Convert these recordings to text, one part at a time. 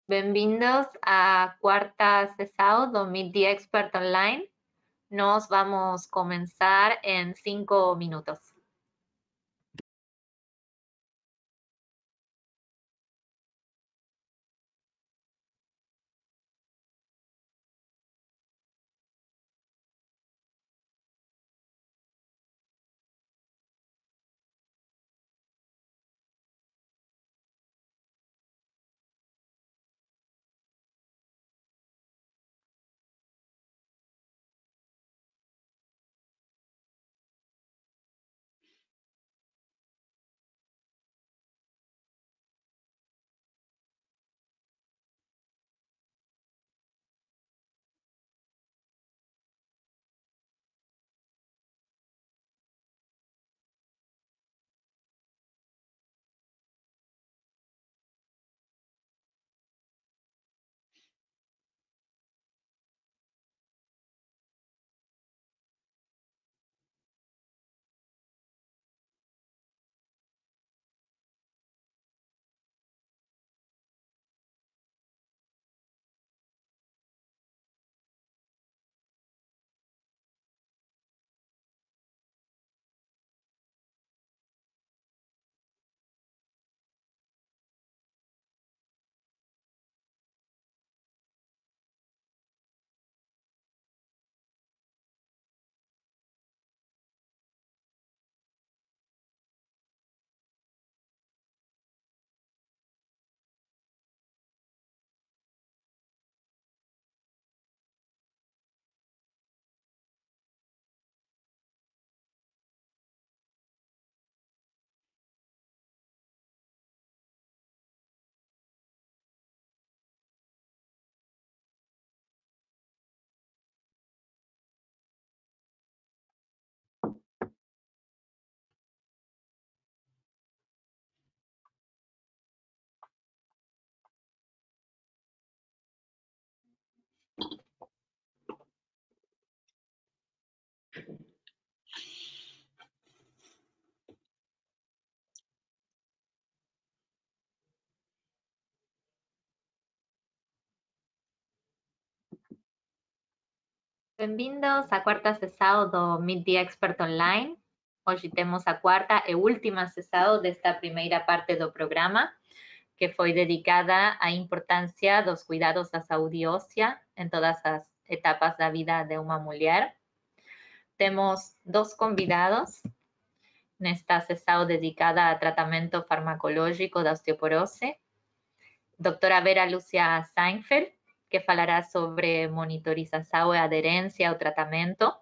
Bem-vindos à quarta sessão do Meet the Expert Online. Nós vamos começar em 5 minutos. Bem-vindos à quarta sessão do Meet the Expert Online. Hoje temos a quarta e última sessão desta primeira parte do programa, que foi dedicada à importância dos cuidados da saúde óssea em todas as etapas da vida de uma mulher. Temos dois convidados nesta sessão dedicada a tratamento farmacológico da osteoporose. Doutora Vera Lúcia Seinfeld, que falará sobre monitorização e aderência ao tratamento,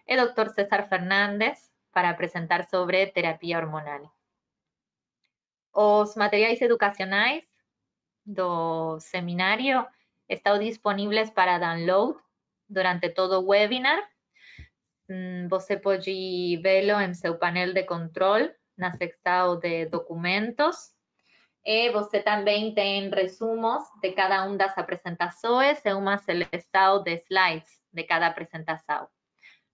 e Dr. César Fernández, para apresentar sobre terapia hormonal. Os materiais educacionais do seminário estão disponíveis para download durante todo o webinar. Você pode vê-lo em seu painel de controle, na secção de documentos. E você também tem resumos de cada uma das apresentações e uma seleção de slides de cada apresentação.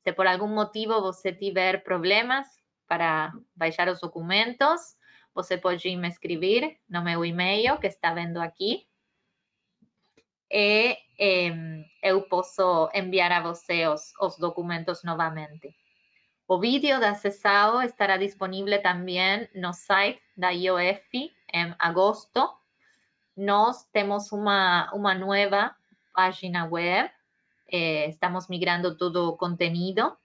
Se por algum motivo você tiver problemas para baixar os documentos, você pode me escrever no meu e-mail que está vendo aqui. E eu posso enviar a você os documentos novamente. O vídeo da sessão estará disponível também no site da IOF em agosto. Nós temos uma nova página web, estamos migrando todo o conteúdo,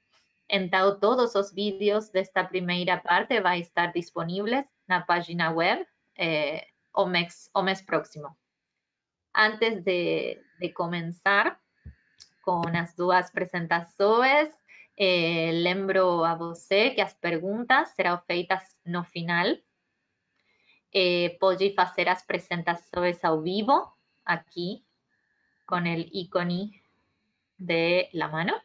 então todos os vídeos desta primeira parte vão estar disponíveis na página web o mês próximo. Antes de começar com as duas apresentações, lembro a você que as perguntas serão feitas no final. Pode fazer as apresentações ao vivo, aqui, com o ícone de la mano.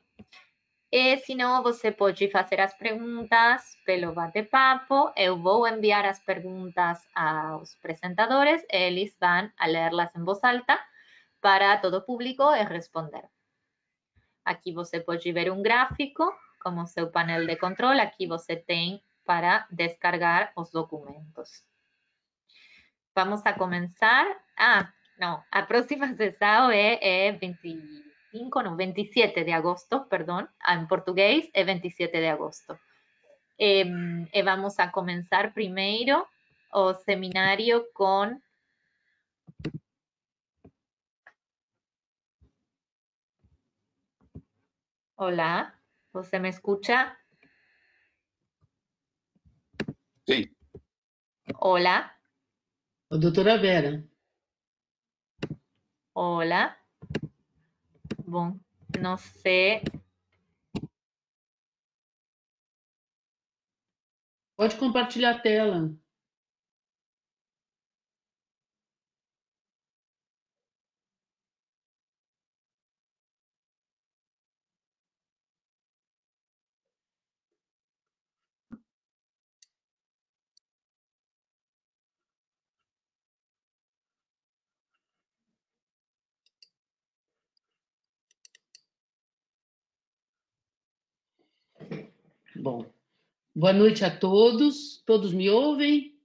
E, se não, você pode fazer as perguntas pelo bate-papo. Eu vou enviar as perguntas aos apresentadores, eles vão lê-las em voz alta para todo o público e responder. Aqui você pode ver um gráfico como seu painel de controle. Aqui você tem para descargar os documentos. Vamos a comenzar. No, la próxima cesao es 25, no, 27 de agosto, perdón, en portugués es 27 de agosto. Vamos a comenzar primero o seminario con... Hola, ¿você me escucha? Sim. Hola, A doutora Vera. hola. Bom, no sé. Pode compartilhar a tela. Bom, boa noite a todos. Todos me ouvem?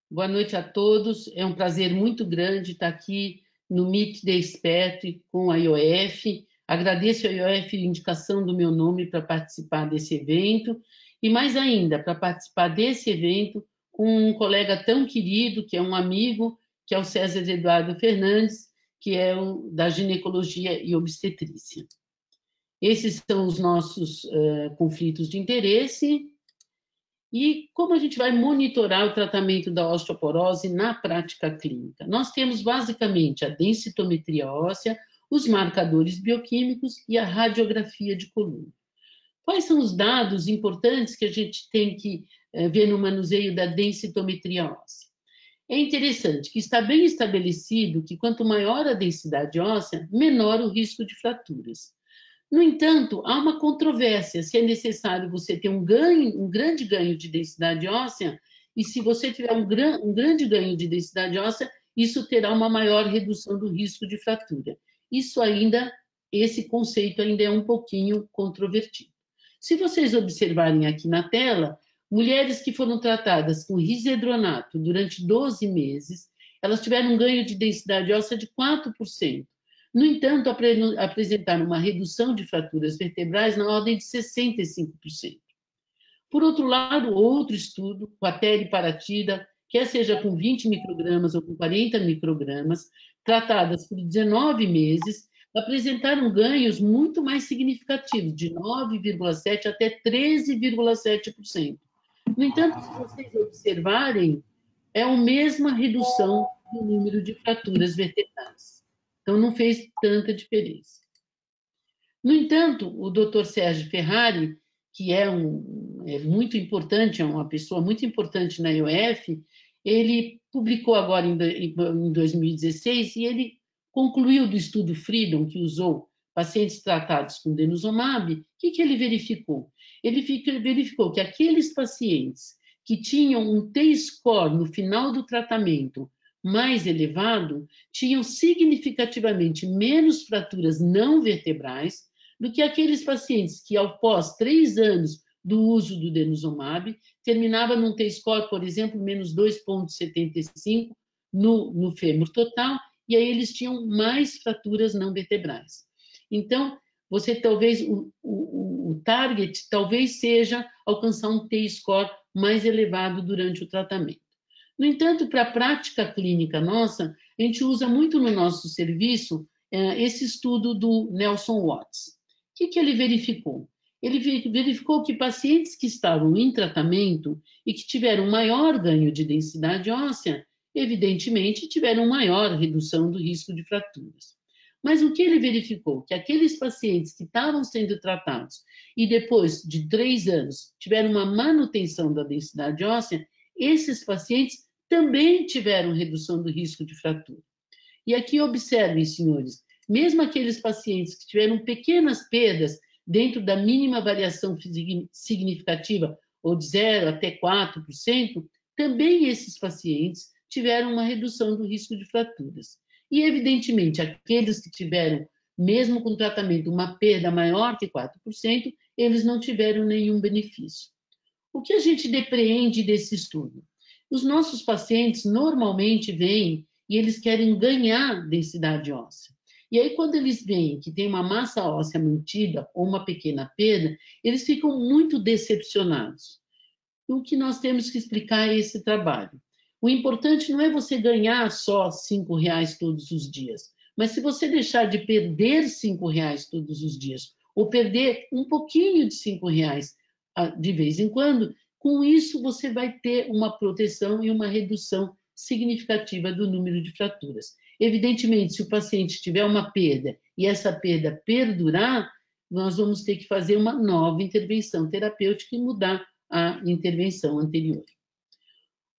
Boa noite a todos. É um prazer muito grande estar aqui no Meet the Expert com a IOF. Agradeço a IOF a indicação do meu nome para participar desse evento e mais ainda para participar desse evento com um colega tão querido, que é um amigo, que é o César Eduardo Fernandes, que é o da ginecologia e obstetrícia. Esses são os nossos conflitos de interesse. E como a gente vai monitorar o tratamento da osteoporose na prática clínica? Nós temos basicamente a densitometria óssea, os marcadores bioquímicos e a radiografia de coluna. Quais são os dados importantes que a gente tem que ver no manuseio da densitometria óssea? É interessante que está bem estabelecido que quanto maior a densidade óssea, menor o risco de fraturas. No entanto, há uma controvérsia se é necessário você ter um grande ganho de densidade óssea, e se você tiver um grande ganho de densidade óssea, isso terá uma maior redução do risco de fratura. Esse conceito ainda é um pouquinho controvertido. Se vocês observarem aqui na tela, mulheres que foram tratadas com risedronato durante 12 meses, elas tiveram um ganho de densidade óssea de 4%. No entanto, apresentaram uma redução de fraturas vertebrais na ordem de 65%. Por outro lado, outro estudo, com a teriparatida, quer seja com 20 microgramas ou com 40 microgramas, tratadas por 19 meses, apresentaram ganhos muito mais significativos, de 9,7% até 13,7%. No entanto, se vocês observarem, é a mesma redução do número de fraturas vertebrais. Então, não fez tanta diferença. No entanto, o Dr. Sérgio Ferrari, que é muito importante, é uma pessoa muito importante na IOF, ele publicou agora em 2016 e ele concluiu do estudo Freedom, que usou pacientes tratados com denosumab. O que ele verificou? Ele verificou que aqueles pacientes que tinham um T-score no final do tratamento mais elevado, tinham significativamente menos fraturas não vertebrais do que aqueles pacientes que, após 3 anos do uso do denosumab, terminava num T-score, por exemplo, menos 2,75 no fêmur total, e aí eles tinham mais fraturas não vertebrais. Então, você talvez, o target talvez seja alcançar um T-score mais elevado durante o tratamento. No entanto, para a prática clínica nossa, a gente usa muito no nosso serviço esse estudo do Nelson Watts. O que ele verificou? Ele verificou que pacientes que estavam em tratamento e que tiveram maior ganho de densidade óssea, evidentemente, tiveram maior redução do risco de fraturas. Mas o que ele verificou? Que aqueles pacientes que estavam sendo tratados e depois de 3 anos tiveram uma manutenção da densidade óssea, esses pacientes também tiveram redução do risco de fratura. E aqui observem, senhores, mesmo aqueles pacientes que tiveram pequenas perdas dentro da mínima variação significativa, ou de 0 até 4%, também esses pacientes tiveram uma redução do risco de fraturas. E, evidentemente, aqueles que tiveram, mesmo com tratamento, uma perda maior que 4%, eles não tiveram nenhum benefício. O que a gente depreende desse estudo? Os nossos pacientes normalmente vêm e eles querem ganhar densidade óssea. E aí, quando eles veem que tem uma massa óssea mantida ou uma pequena perda, eles ficam muito decepcionados. E o que nós temos que explicar é esse trabalho. O importante não é você ganhar só R$ 5 todos os dias, mas se você deixar de perder R$ 5 todos os dias, ou perder um pouquinho de R$ 5 de vez em quando, com isso você vai ter uma proteção e uma redução significativa do número de fraturas. Evidentemente, se o paciente tiver uma perda e essa perda perdurar, nós vamos ter que fazer uma nova intervenção terapêutica e mudar a intervenção anterior.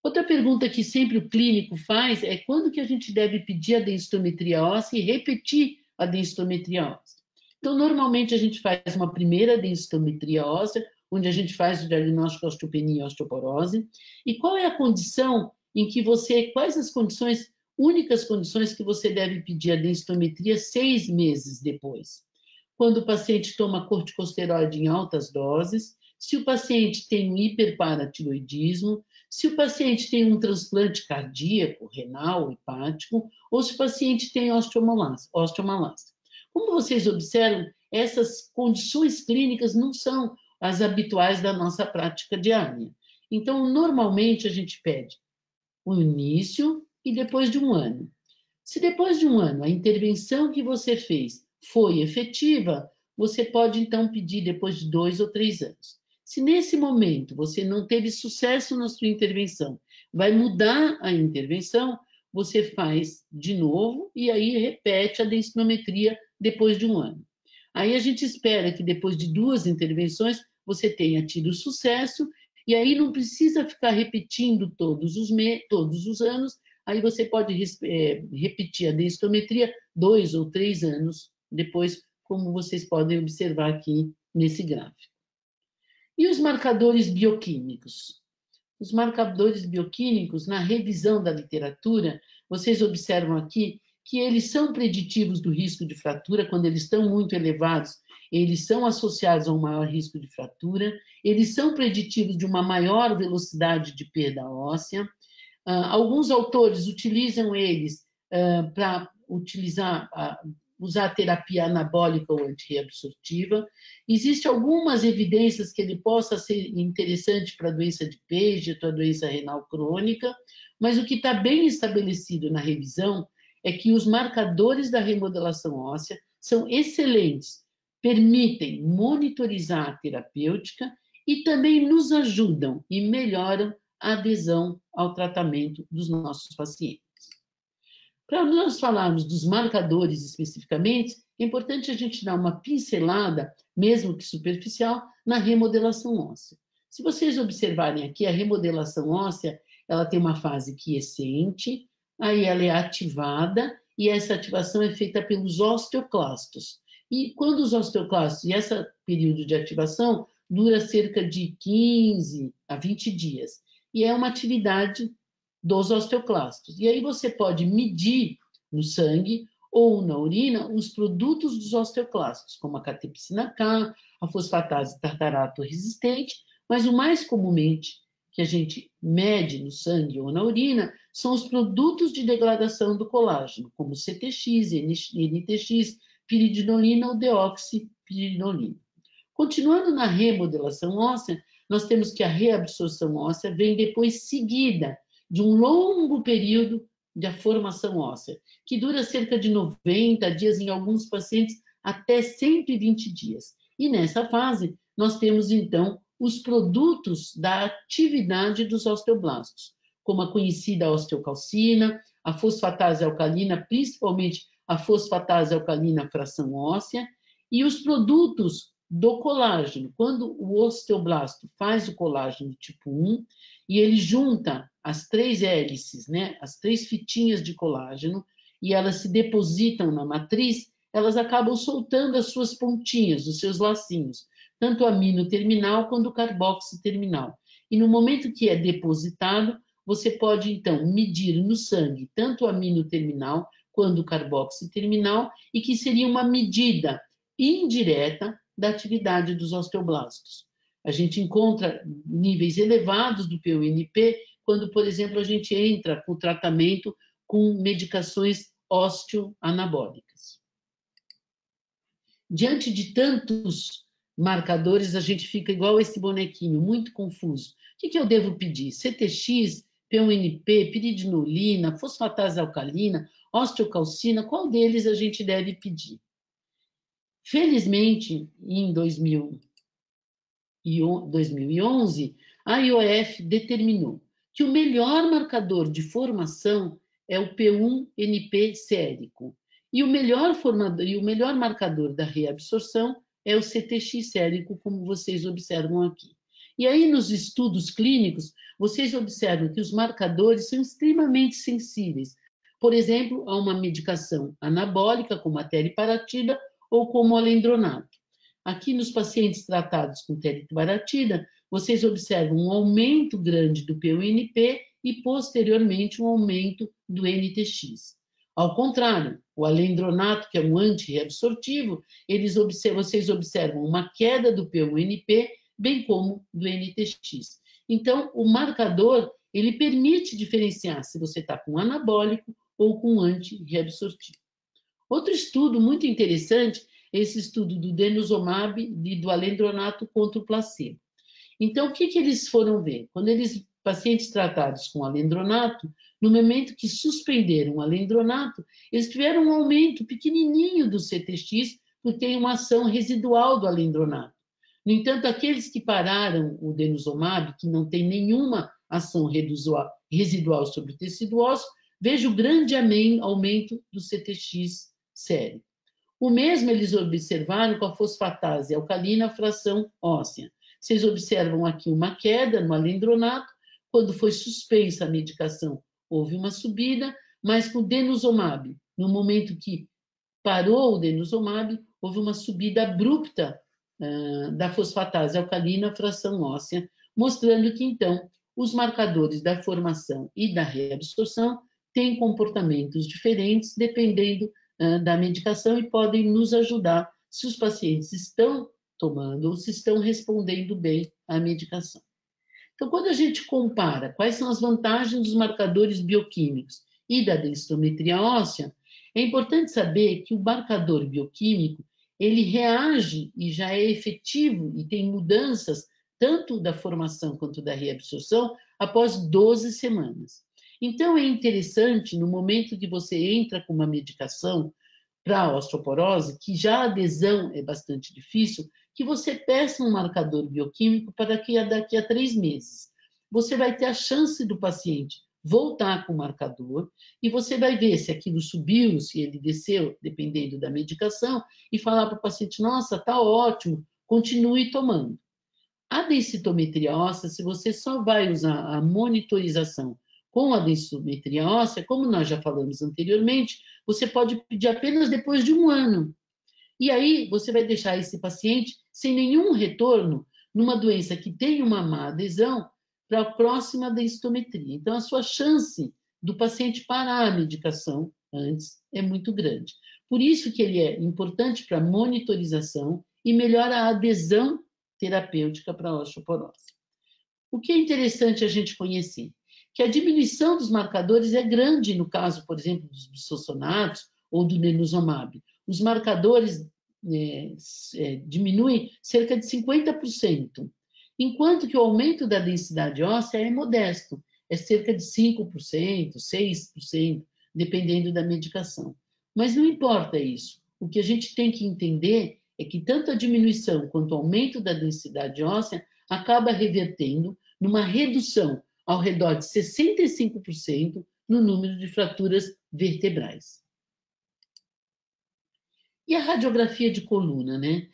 Outra pergunta que sempre o clínico faz é quando que a gente deve pedir a densitometria óssea e repetir a densitometria óssea. Então, normalmente a gente faz uma primeira densitometria óssea, onde a gente faz o diagnóstico de osteopenia e osteoporose. E qual é a condição em que quais as condições, únicas condições que você deve pedir a densitometria 6 meses depois? Quando o paciente toma corticosteroide em altas doses, se o paciente tem um hiperparatiroidismo, se o paciente tem um transplante cardíaco, renal, hepático, ou se o paciente tem osteomalácia. Como vocês observam, essas condições clínicas não são as habituais da nossa prática diária. Então, normalmente, a gente pede o início e depois de um ano. Se depois de um ano a intervenção que você fez foi efetiva, você pode, então, pedir depois de 2 ou 3 anos. Se nesse momento você não teve sucesso na sua intervenção, vai mudar a intervenção, você faz de novo e aí repete a densitometria depois de um ano. Aí a gente espera que depois de 2 intervenções você tenha tido sucesso e aí não precisa ficar repetindo todos os anos, aí você pode repetir a densitometria 2 ou 3 anos depois, como vocês podem observar aqui nesse gráfico. E os marcadores bioquímicos? Os marcadores bioquímicos, na revisão da literatura, vocês observam aqui que eles são preditivos do risco de fratura, quando eles estão muito elevados, eles são associados a um maior risco de fratura, eles são preditivos de uma maior velocidade de perda óssea. Alguns autores utilizam eles para usar terapia anabólica ou antirreabsortiva. Existem algumas evidências que ele possa ser interessante para a doença de Paget, para a doença renal crônica, mas o que está bem estabelecido na revisão é que os marcadores da remodelação óssea são excelentes, permitem monitorizar a terapêutica e também nos ajudam e melhoram a adesão ao tratamento dos nossos pacientes. Para nós falarmos dos marcadores especificamente, é importante a gente dar uma pincelada, mesmo que superficial, na remodelação óssea. Se vocês observarem aqui, a remodelação óssea, ela tem uma fase quiescente, aí ela é ativada, e essa ativação é feita pelos osteoclastos. E quando os osteoclastos, e esse período de ativação dura cerca de 15 a 20 dias, e é uma atividade dos osteoclastos. E aí você pode medir no sangue ou na urina os produtos dos osteoclastos, como a catepsina K, a fosfatase tartarato resistente, mas o mais comumente que a gente mede no sangue ou na urina são os produtos de degradação do colágeno, como CTX, NTX, piridinolina ou deoxipiridinolina. Continuando na remodelação óssea, nós temos que a reabsorção óssea vem depois seguida de um longo período de formação óssea, que dura cerca de 90 dias, em alguns pacientes até 120 dias. E nessa fase, nós temos, então, os produtos da atividade dos osteoblastos, como a conhecida osteocalcina, a fosfatase alcalina, principalmente a fosfatase alcalina fração óssea, e os produtos do colágeno. Quando o osteoblasto faz o colágeno tipo 1 e ele junta as 3 hélices, né, as 3 fitinhas de colágeno, e elas se depositam na matriz, elas acabam soltando as suas pontinhas, os seus lacinhos, tanto o amino terminal quanto o carboxy terminal. E no momento que é depositado, você pode, então, medir no sangue tanto o amino terminal quanto o carboxy terminal, e que seria uma medida indireta da atividade dos osteoblastos. A gente encontra níveis elevados do PUNP quando, por exemplo, a gente entra com o tratamento com medicações osteoanabólicas. Diante de tantos marcadores, a gente fica igual esse bonequinho, muito confuso. O que eu devo pedir? CTX, P1NP, piridinolina, fosfatase alcalina, osteocalcina, qual deles a gente deve pedir? Felizmente, em 2011, a IOF determinou que o melhor marcador de formação é o P1NP sérico e o melhor marcador da reabsorção é o CTX sérico, como vocês observam aqui. E aí, nos estudos clínicos, vocês observam que os marcadores são extremamente sensíveis, por exemplo, a uma medicação anabólica, como a teriparatida, ou como o alendronato. Aqui nos pacientes tratados com teriparatida, vocês observam um aumento grande do P1NP e, posteriormente, um aumento do NTX. Ao contrário, o alendronato, que é um antirreabsortivo, vocês observam uma queda do P1NP, bem como do NTX. Então, o marcador, ele permite diferenciar se você está com anabólico ou com antirreabsortivo. Outro estudo muito interessante é esse estudo do denosumab e do alendronato contra o placebo. Então, o que eles foram ver? Quando pacientes tratados com alendronato, no momento que suspenderam o alendronato, eles tiveram um aumento pequenininho do CTX, porque tem uma ação residual do alendronato. No entanto, aqueles que pararam o denosumab, que não tem nenhuma ação residual sobre o tecido ósseo, vejo grande aumento do CTX sério. O mesmo eles observaram com a fosfatase alcalina fração óssea. Vocês observam aqui uma queda no alendronato. Quando foi suspensa a medicação, houve uma subida, mas com o denosumab, no momento que parou o denosumab, houve uma subida abrupta da fosfatase alcalina fração óssea, mostrando que, então, os marcadores da formação e da reabsorção têm comportamentos diferentes, dependendo da medicação, e podem nos ajudar se os pacientes estão tomando ou se estão respondendo bem à medicação. Então, quando a gente compara quais são as vantagens dos marcadores bioquímicos e da densitometria óssea, é importante saber que o marcador bioquímico, ele reage e já é efetivo e tem mudanças tanto da formação quanto da reabsorção após 12 semanas. Então, é interessante, no momento que você entra com uma medicação para a osteoporose, que já a adesão é bastante difícil, que você peça um marcador bioquímico para que daqui a 3 meses. Você vai ter a chance do paciente voltar com o marcador e você vai ver se aquilo subiu, se ele desceu, dependendo da medicação, e falar para o paciente, nossa, está ótimo, continue tomando. A densitometria óssea, se você só vai usar a monitorização com a densitometria óssea, como nós já falamos anteriormente, você pode pedir apenas depois de 1 ano. E aí você vai deixar esse paciente sem nenhum retorno numa doença que tem uma má adesão para a próxima densitometria. Então, a sua chance do paciente parar a medicação antes é muito grande. Por isso que ele é importante para monitorização e melhora a adesão terapêutica para a osteoporose. O que é interessante a gente conhecer? Que a diminuição dos marcadores é grande no caso, por exemplo, dos bisossonatos ou do denosumab. Os marcadores diminuem cerca de 50%, enquanto que o aumento da densidade óssea é modesto, é cerca de 5%, 6%, dependendo da medicação. Mas não importa isso. O que a gente tem que entender é que tanto a diminuição quanto o aumento da densidade óssea acaba revertendo numa redução ao redor de 65% no número de fraturas vertebrais. E a radiografia de coluna, né?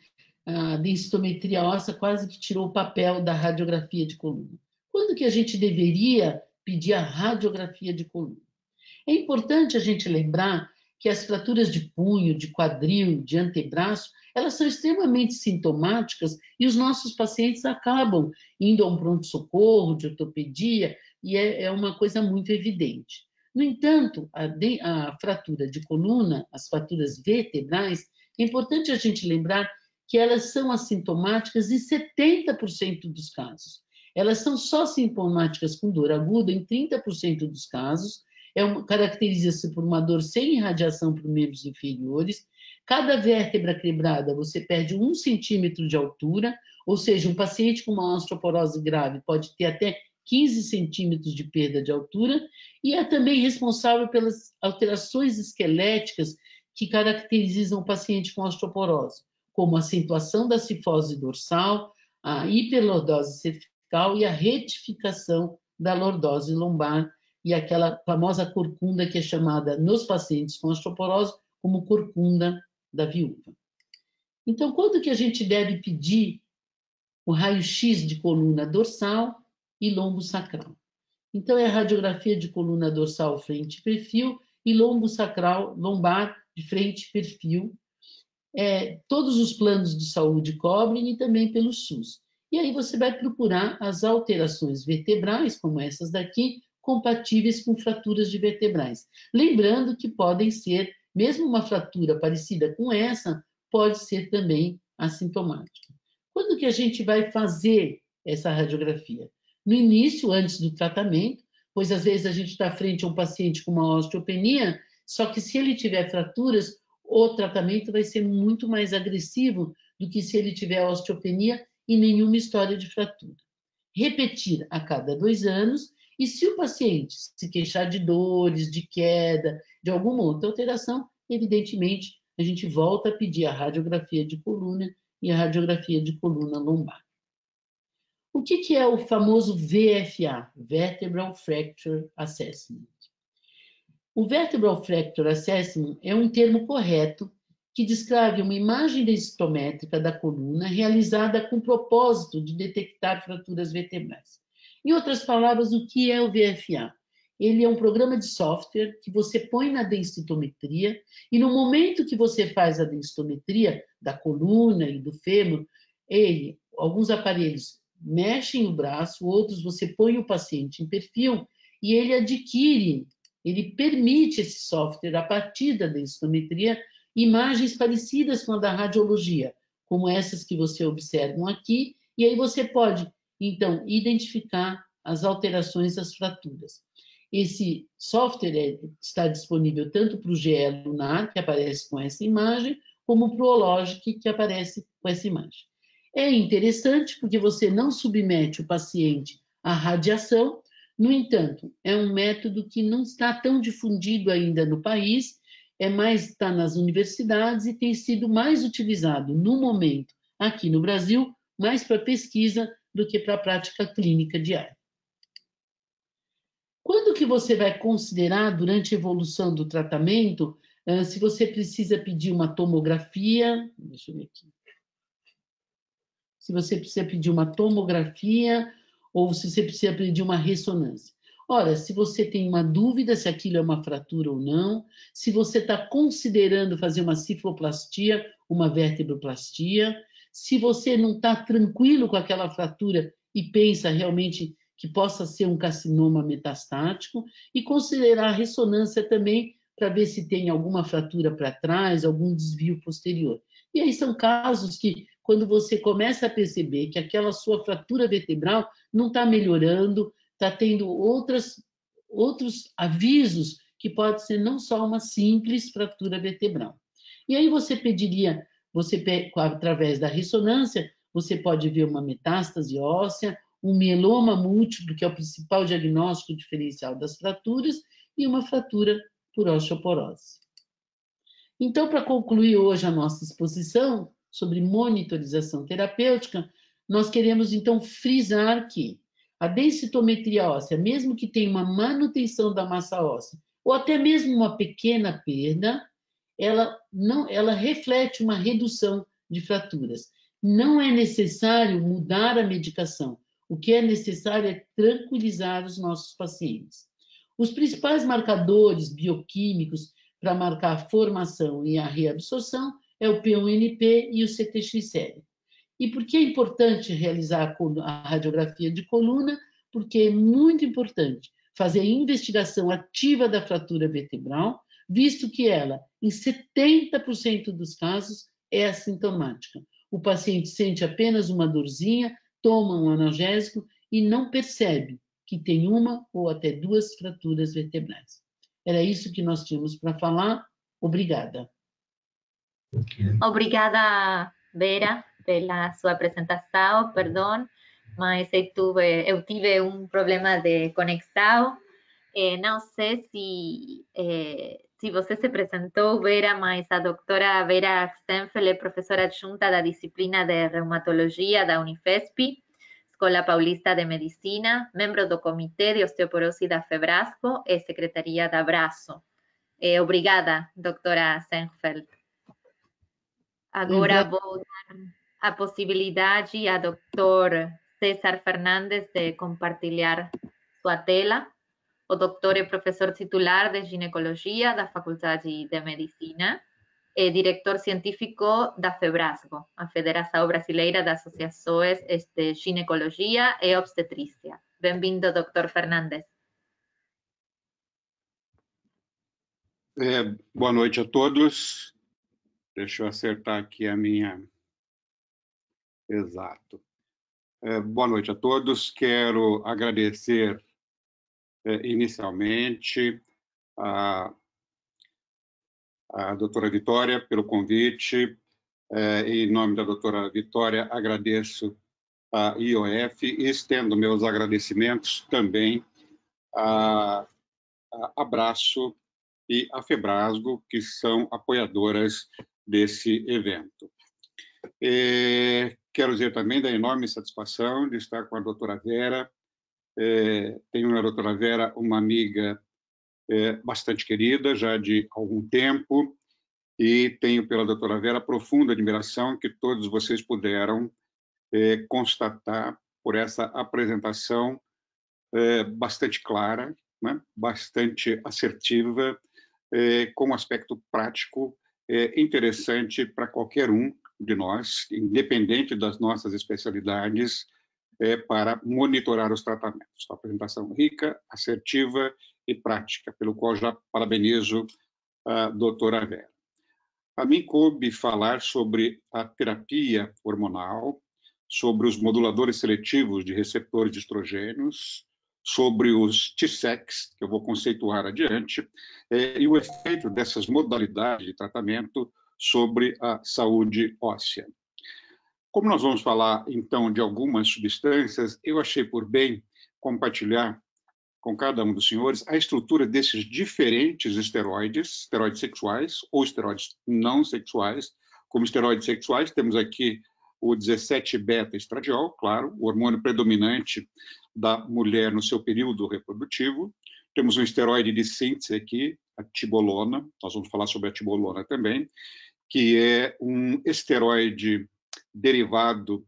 A densitometria óssea quase que tirou o papel da radiografia de coluna. Quando que a gente deveria pedir a radiografia de coluna? É importante a gente lembrar que as fraturas de punho, de quadril, de antebraço, elas são extremamente sintomáticas e os nossos pacientes acabam indo a um pronto-socorro de ortopedia e é uma coisa muito evidente. No entanto, a fratura de coluna, as fraturas vertebrais, é importante a gente lembrar que elas são assintomáticas em 70% dos casos. Elas são só sintomáticas com dor aguda em 30% dos casos. caracteriza-se por uma dor sem irradiação para os membros inferiores. Cada vértebra quebrada, você perde 1 centímetro de altura, ou seja, um paciente com uma osteoporose grave pode ter até 15 centímetros de perda de altura, e é também responsável pelas alterações esqueléticas que caracterizam o paciente com osteoporose, como a acentuação da cifose dorsal, a hiperlordose cervical e a retificação da lordose lombar, e aquela famosa corcunda que é chamada nos pacientes com osteoporose como corcunda da viúva. Então, quando que a gente deve pedir o raio-x de coluna dorsal e lombo sacral? Então, é a radiografia de coluna dorsal frente e perfil e lombo sacral lombar de frente e perfil. Todos os planos de saúde cobrem e também pelo SUS. E aí você vai procurar as alterações vertebrais, como essas daqui, compatíveis com fraturas de vertebrais. Lembrando que podem ser, mesmo uma fratura parecida com essa, pode ser também assintomática. Quando que a gente vai fazer essa radiografia? No início, antes do tratamento, pois às vezes a gente está frente a um paciente com uma osteopenia, só que se ele tiver fraturas, o tratamento vai ser muito mais agressivo do que se ele tiver osteopenia e nenhuma história de fratura. Repetir a cada 2 anos, e se o paciente se queixar de dores, de queda, de alguma outra alteração, evidentemente a gente volta a pedir a radiografia de coluna e a radiografia de coluna lombar. O que é o famoso VFA, Vertebral Fracture Assessment? O Vertebral Fracture Assessment é um termo correto que descreve uma imagem densitométrica da coluna realizada com o propósito de detectar fraturas vertebrais. Em outras palavras, o que é o VFA? Ele é um programa de software que você põe na densitometria e no momento que você faz a densitometria da coluna e do fêmur, alguns aparelhos mexem o braço, outros você põe o paciente em perfil e ele permite esse software, a partir da densitometria, imagens parecidas com a da radiologia, como essas que você observa aqui, e aí você pode, então, identificar as alterações das fraturas. Esse software está disponível tanto para o GE lunar, que aparece com essa imagem, como para o Hologic, que aparece com essa imagem. É interessante porque você não submete o paciente à radiação. No entanto, é um método que não está tão difundido ainda no país, está nas universidades e tem sido mais utilizado no momento aqui no Brasil, mais para pesquisa do que para a prática clínica diária. Quando que você vai considerar, durante a evolução do tratamento, se você precisa pedir uma tomografia, deixa eu ver aqui, se você precisa pedir uma tomografia ou se você precisa pedir uma ressonância. Ora, se você tem uma dúvida se aquilo é uma fratura ou não, se você está considerando fazer uma cifroplastia, uma vertebroplastia, se você não está tranquilo com aquela fratura e pensa realmente que possa ser um carcinoma metastático, e considerar a ressonância também para ver se tem alguma fratura para trás, algum desvio posterior. E aí são casos que, quando você começa a perceber que aquela sua fratura vertebral não está melhorando, está tendo outros avisos que pode ser não só uma simples fratura vertebral. E aí você pediria, através da ressonância, você pode ver uma metástase óssea, um mieloma múltiplo, que é o principal diagnóstico diferencial das fraturas, e uma fratura por osteoporose. Então, para concluir hoje a nossa exposição sobre monitorização terapêutica, nós queremos então frisar que a densitometria óssea, mesmo que tenha uma manutenção da massa óssea, ou até mesmo uma pequena perda, ela reflete uma redução de fraturas. Não é necessário mudar a medicação. O que é necessário é tranquilizar os nossos pacientes. Os principais marcadores bioquímicos para marcar a formação e a reabsorção é o P1NP e o CTX-série. E por que é importante realizar a radiografia de coluna? Porque é muito importante fazer a investigação ativa da fratura vertebral, visto que ela, em 70% dos casos, é assintomática. O paciente sente apenas uma dorzinha, toma um analgésico e não percebe que tem uma ou até 2 fraturas vertebrais. Era isso que nós tínhamos para falar. Obrigada. Obrigada, Vera, pela sua apresentação. Perdão, mas eu tive um problema de conexão. Não sei se você se apresentou, Vera, mas a doutora Vera Stenfeld é professora adjunta da disciplina de reumatologia da Unifesp, Escola Paulista de Medicina, membro do Comitê de Osteoporose da FEBRASCO e Secretaria da Abraço. Obrigada, doutora Stenfeld. Agora vou dar a possibilidade ao doutor César Fernandes de compartilhar sua tela. O doutor é professor titular de ginecologia da Faculdade de Medicina e diretor científico da FEBRASGO, a Federação Brasileira de Associações de Ginecologia e Obstetrícia. Bem-vindo, doutor Fernandes. Boa noite a todos. Deixa eu acertar aqui a minha... Exato. Boa noite a todos. Quero agradecer inicialmente a doutora Vitória pelo convite. Em nome da doutora Vitória, agradeço a IOF e estendo meus agradecimentos também a Abraço e a FEBRASGO, que são apoiadoras desse evento. Quero dizer também da enorme satisfação de estar com a doutora Vera. Tenho na doutora Vera uma amiga bastante querida, já de algum tempo, e tenho pela doutora Vera profunda admiração que todos vocês puderam constatar por essa apresentação bastante clara, né? Bastante assertiva, com um aspecto prático interessante para qualquer um de nós, independente das nossas especialidades, para monitorar os tratamentos. Uma apresentação rica, assertiva e prática, pelo qual já parabenizo a doutora Vera. A mim coube falar sobre a terapia hormonal, sobre os moduladores seletivos de receptores de estrogênios, sobre os TSECs, que eu vou conceituar adiante, e o efeito dessas modalidades de tratamento sobre a saúde óssea. Como nós vamos falar, então, de algumas substâncias, eu achei por bem compartilhar com cada um dos senhores a estrutura desses diferentes esteroides, esteroides sexuais ou esteroides não sexuais. Como esteroides sexuais, temos aqui o 17-beta-estradiol, claro, o hormônio predominante da mulher no seu período reprodutivo. Temos um esteroide de síntese aqui, a tibolona, nós vamos falar sobre a tibolona também, que é um esteroide derivado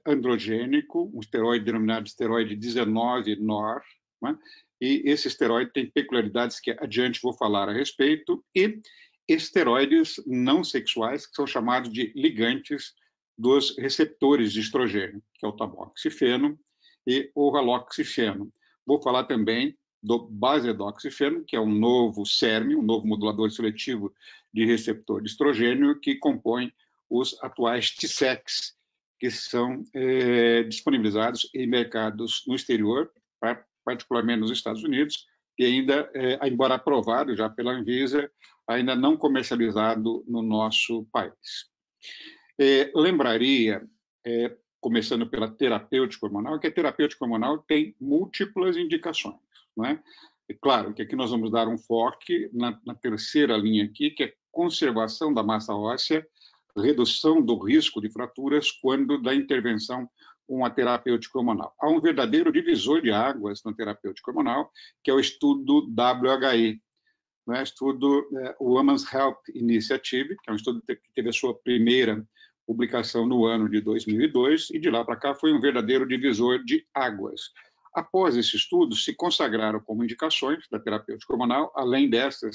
androgênico, um esteroide denominado esteroide 19-NOR, né? E esse esteroide tem peculiaridades que adiante vou falar a respeito, e esteroides não sexuais, que são chamados de ligantes dos receptores de estrogênio, que é o tamoxifeno e o raloxifeno. Vou falar também do basedoxifeno, que é um novo SERM, um novo modulador seletivo de receptor de estrogênio, que compõe os atuais TSECs, que são disponibilizados em mercados no exterior, particularmente nos Estados Unidos, e ainda, embora aprovado já pela Anvisa, ainda não comercializado no nosso país. Lembraria, começando pela terapêutica hormonal, que a terapêutica hormonal tem múltiplas indicações, não é? É claro que aqui nós vamos dar um foco na terceira linha aqui, que é conservação da massa óssea, redução do risco de fraturas quando da intervenção com a terapêutica hormonal. Há um verdadeiro divisor de águas na terapêutica hormonal, que é o estudo WHI, né? Estudo Women's Health Initiative, que é um estudo que teve a sua primeira publicação no ano de 2002, e de lá para cá foi um verdadeiro divisor de águas. Após esse estudo, se consagraram como indicações da terapêutica hormonal, além dessa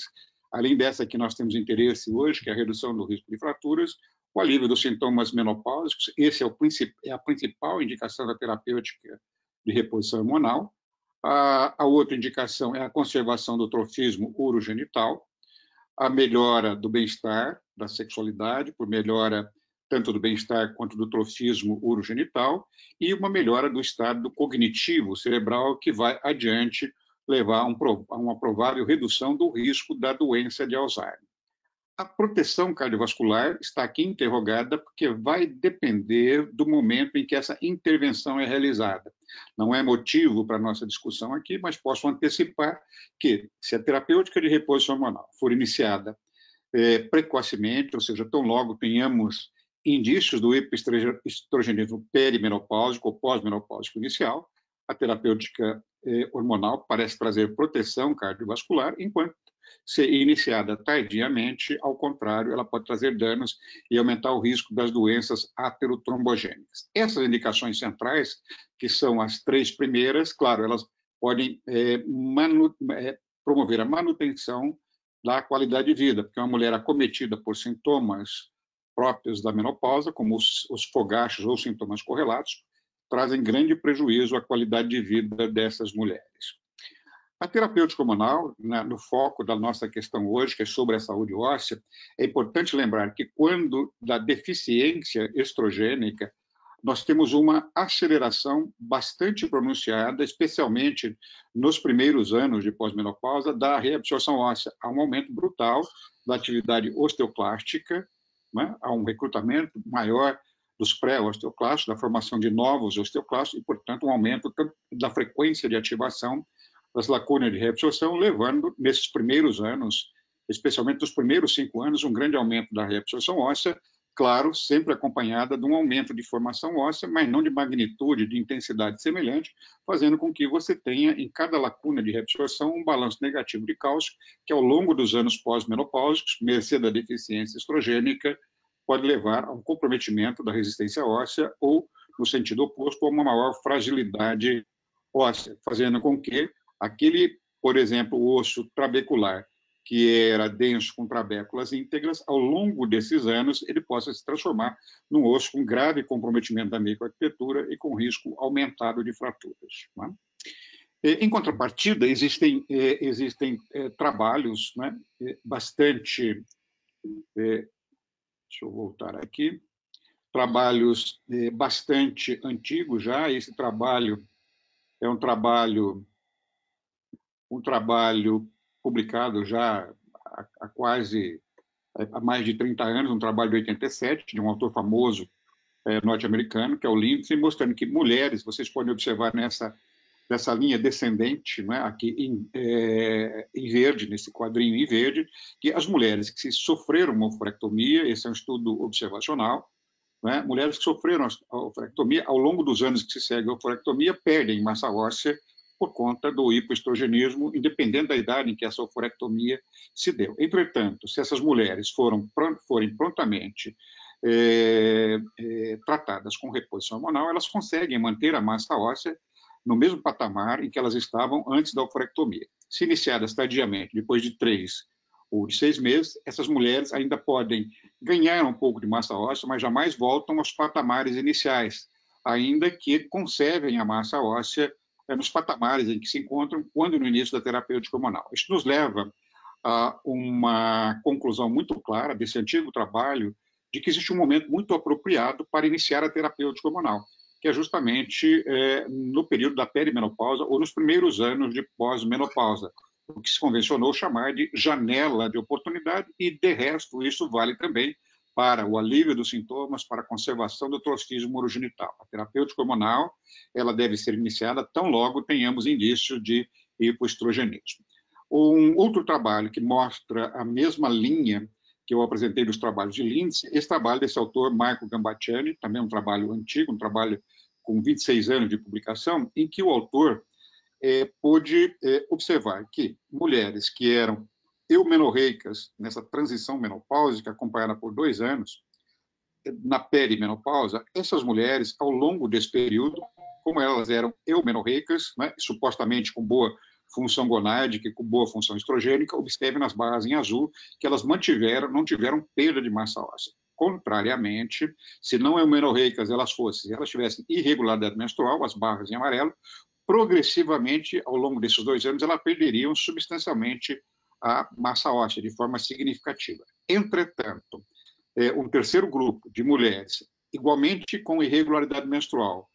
que nós temos interesse hoje, que é a redução do risco de fraturas, o alívio dos sintomas menopáusicos, esse é a principal indicação da terapêutica de reposição hormonal. A outra indicação é a conservação do trofismo urogenital, a melhora do bem-estar, da sexualidade, por melhora tanto do bem-estar quanto do trofismo urogenital, e uma melhora do estado cognitivo cerebral, que vai adiante levar a uma provável redução do risco da doença de Alzheimer. A proteção cardiovascular está aqui interrogada porque vai depender do momento em que essa intervenção é realizada. Não é motivo para a nossa discussão aqui, mas posso antecipar que, se a terapêutica de reposição hormonal for iniciada precocemente, ou seja, tão logo tenhamos indícios do hipoestrogenismo perimenopáusico ou pós-menopáusico inicial, a terapêutica hormonal parece trazer proteção cardiovascular, enquanto se iniciada tardiamente, ao contrário, ela pode trazer danos e aumentar o risco das doenças aterotrombogênicas. Essas indicações centrais, que são as 3 primeiras, claro, elas podem promover a manutenção da qualidade de vida, porque uma mulher acometida por sintomas próprios da menopausa, como os fogachos ou sintomas correlatos, trazem grande prejuízo à qualidade de vida dessas mulheres. A terapêutica hormonal, no foco da nossa questão hoje, que é sobre a saúde óssea, é importante lembrar que quando da deficiência estrogênica, nós temos uma aceleração bastante pronunciada, especialmente nos primeiros anos de pós-menopausa, da reabsorção óssea. Há um aumento brutal da atividade osteoclástica, né? Há um recrutamento maior dos pré-osteoclastos, da formação de novos osteoclastos e, portanto, um aumento da frequência de ativação das lacunas de reabsorção, levando, nesses primeiros anos, especialmente nos primeiros 5 anos, um grande aumento da reabsorção óssea, claro, sempre acompanhada de um aumento de formação óssea, mas não de magnitude, de intensidade semelhante, fazendo com que você tenha, em cada lacuna de reabsorção, um balanço negativo de cálcio, que ao longo dos anos pós-menopáusicos, mercê da deficiência estrogênica, pode levar a um comprometimento da resistência óssea ou, no sentido oposto, a uma maior fragilidade óssea, fazendo com que aquele, por exemplo, o osso trabecular, que era denso com trabéculas íntegras, ao longo desses anos, ele possa se transformar num osso com grave comprometimento da microarquitetura e com risco aumentado de fraturas. Né? Em contrapartida, existem trabalhos, né, bastante... deixa eu voltar aqui. Trabalhos bastante antigos já. Esse trabalho é um trabalho publicado já há mais de 30 anos, um trabalho de 87, de um autor famoso norte-americano, que é o Lindsay, mostrando que mulheres, vocês podem observar nessa linha descendente, né, aqui em verde, nesse quadrinho em verde, que as mulheres que sofreram uma oforectomia, esse é um estudo observacional, né, mulheres que sofreram a oforectomia, ao longo dos anos que se segue a oforectomia, perdem massa óssea por conta do hipoestrogenismo, independente da idade em que essa oforectomia se deu. Entretanto, se essas mulheres forem prontamente tratadas com reposição hormonal, elas conseguem manter a massa óssea no mesmo patamar em que elas estavam antes da oforectomia. Se iniciadas tardiamente, depois de 3 ou de 6 meses, essas mulheres ainda podem ganhar um pouco de massa óssea, mas jamais voltam aos patamares iniciais, ainda que conservem a massa óssea nos patamares em que se encontram quando no início da terapêutica hormonal. Isso nos leva a uma conclusão muito clara desse antigo trabalho de que existe um momento muito apropriado para iniciar a terapêutica hormonal, que é justamente no período da perimenopausa ou nos primeiros anos de pós-menopausa, o que se convencionou chamar de janela de oportunidade, e, de resto, isso vale também para o alívio dos sintomas, para a conservação do trofismo urogenital. A terapêutica hormonal ela deve ser iniciada tão logo tenhamos indício de hipoestrogenismo. Um outro trabalho que mostra a mesma linha que eu apresentei dos trabalhos de Lindsay, esse trabalho desse autor, Michael Gambacciani, também um trabalho antigo, um trabalho com 26 anos de publicação, em que o autor pôde observar que mulheres que eram eumenorreicas nessa transição menopáusica, acompanhada por 2 anos, na perimenopausa, essas mulheres, ao longo desse período, como elas eram eumenorreicas, né, supostamente com boa função gonádica e com boa função estrogênica, observe nas barras em azul que elas não tiveram perda de massa óssea. Contrariamente, se não eumenorreicas elas tivessem irregularidade menstrual, as barras em amarelo, progressivamente, ao longo desses 2 anos, elas perderiam substancialmente a massa óssea de forma significativa. Entretanto, um terceiro grupo de mulheres, igualmente com irregularidade menstrual,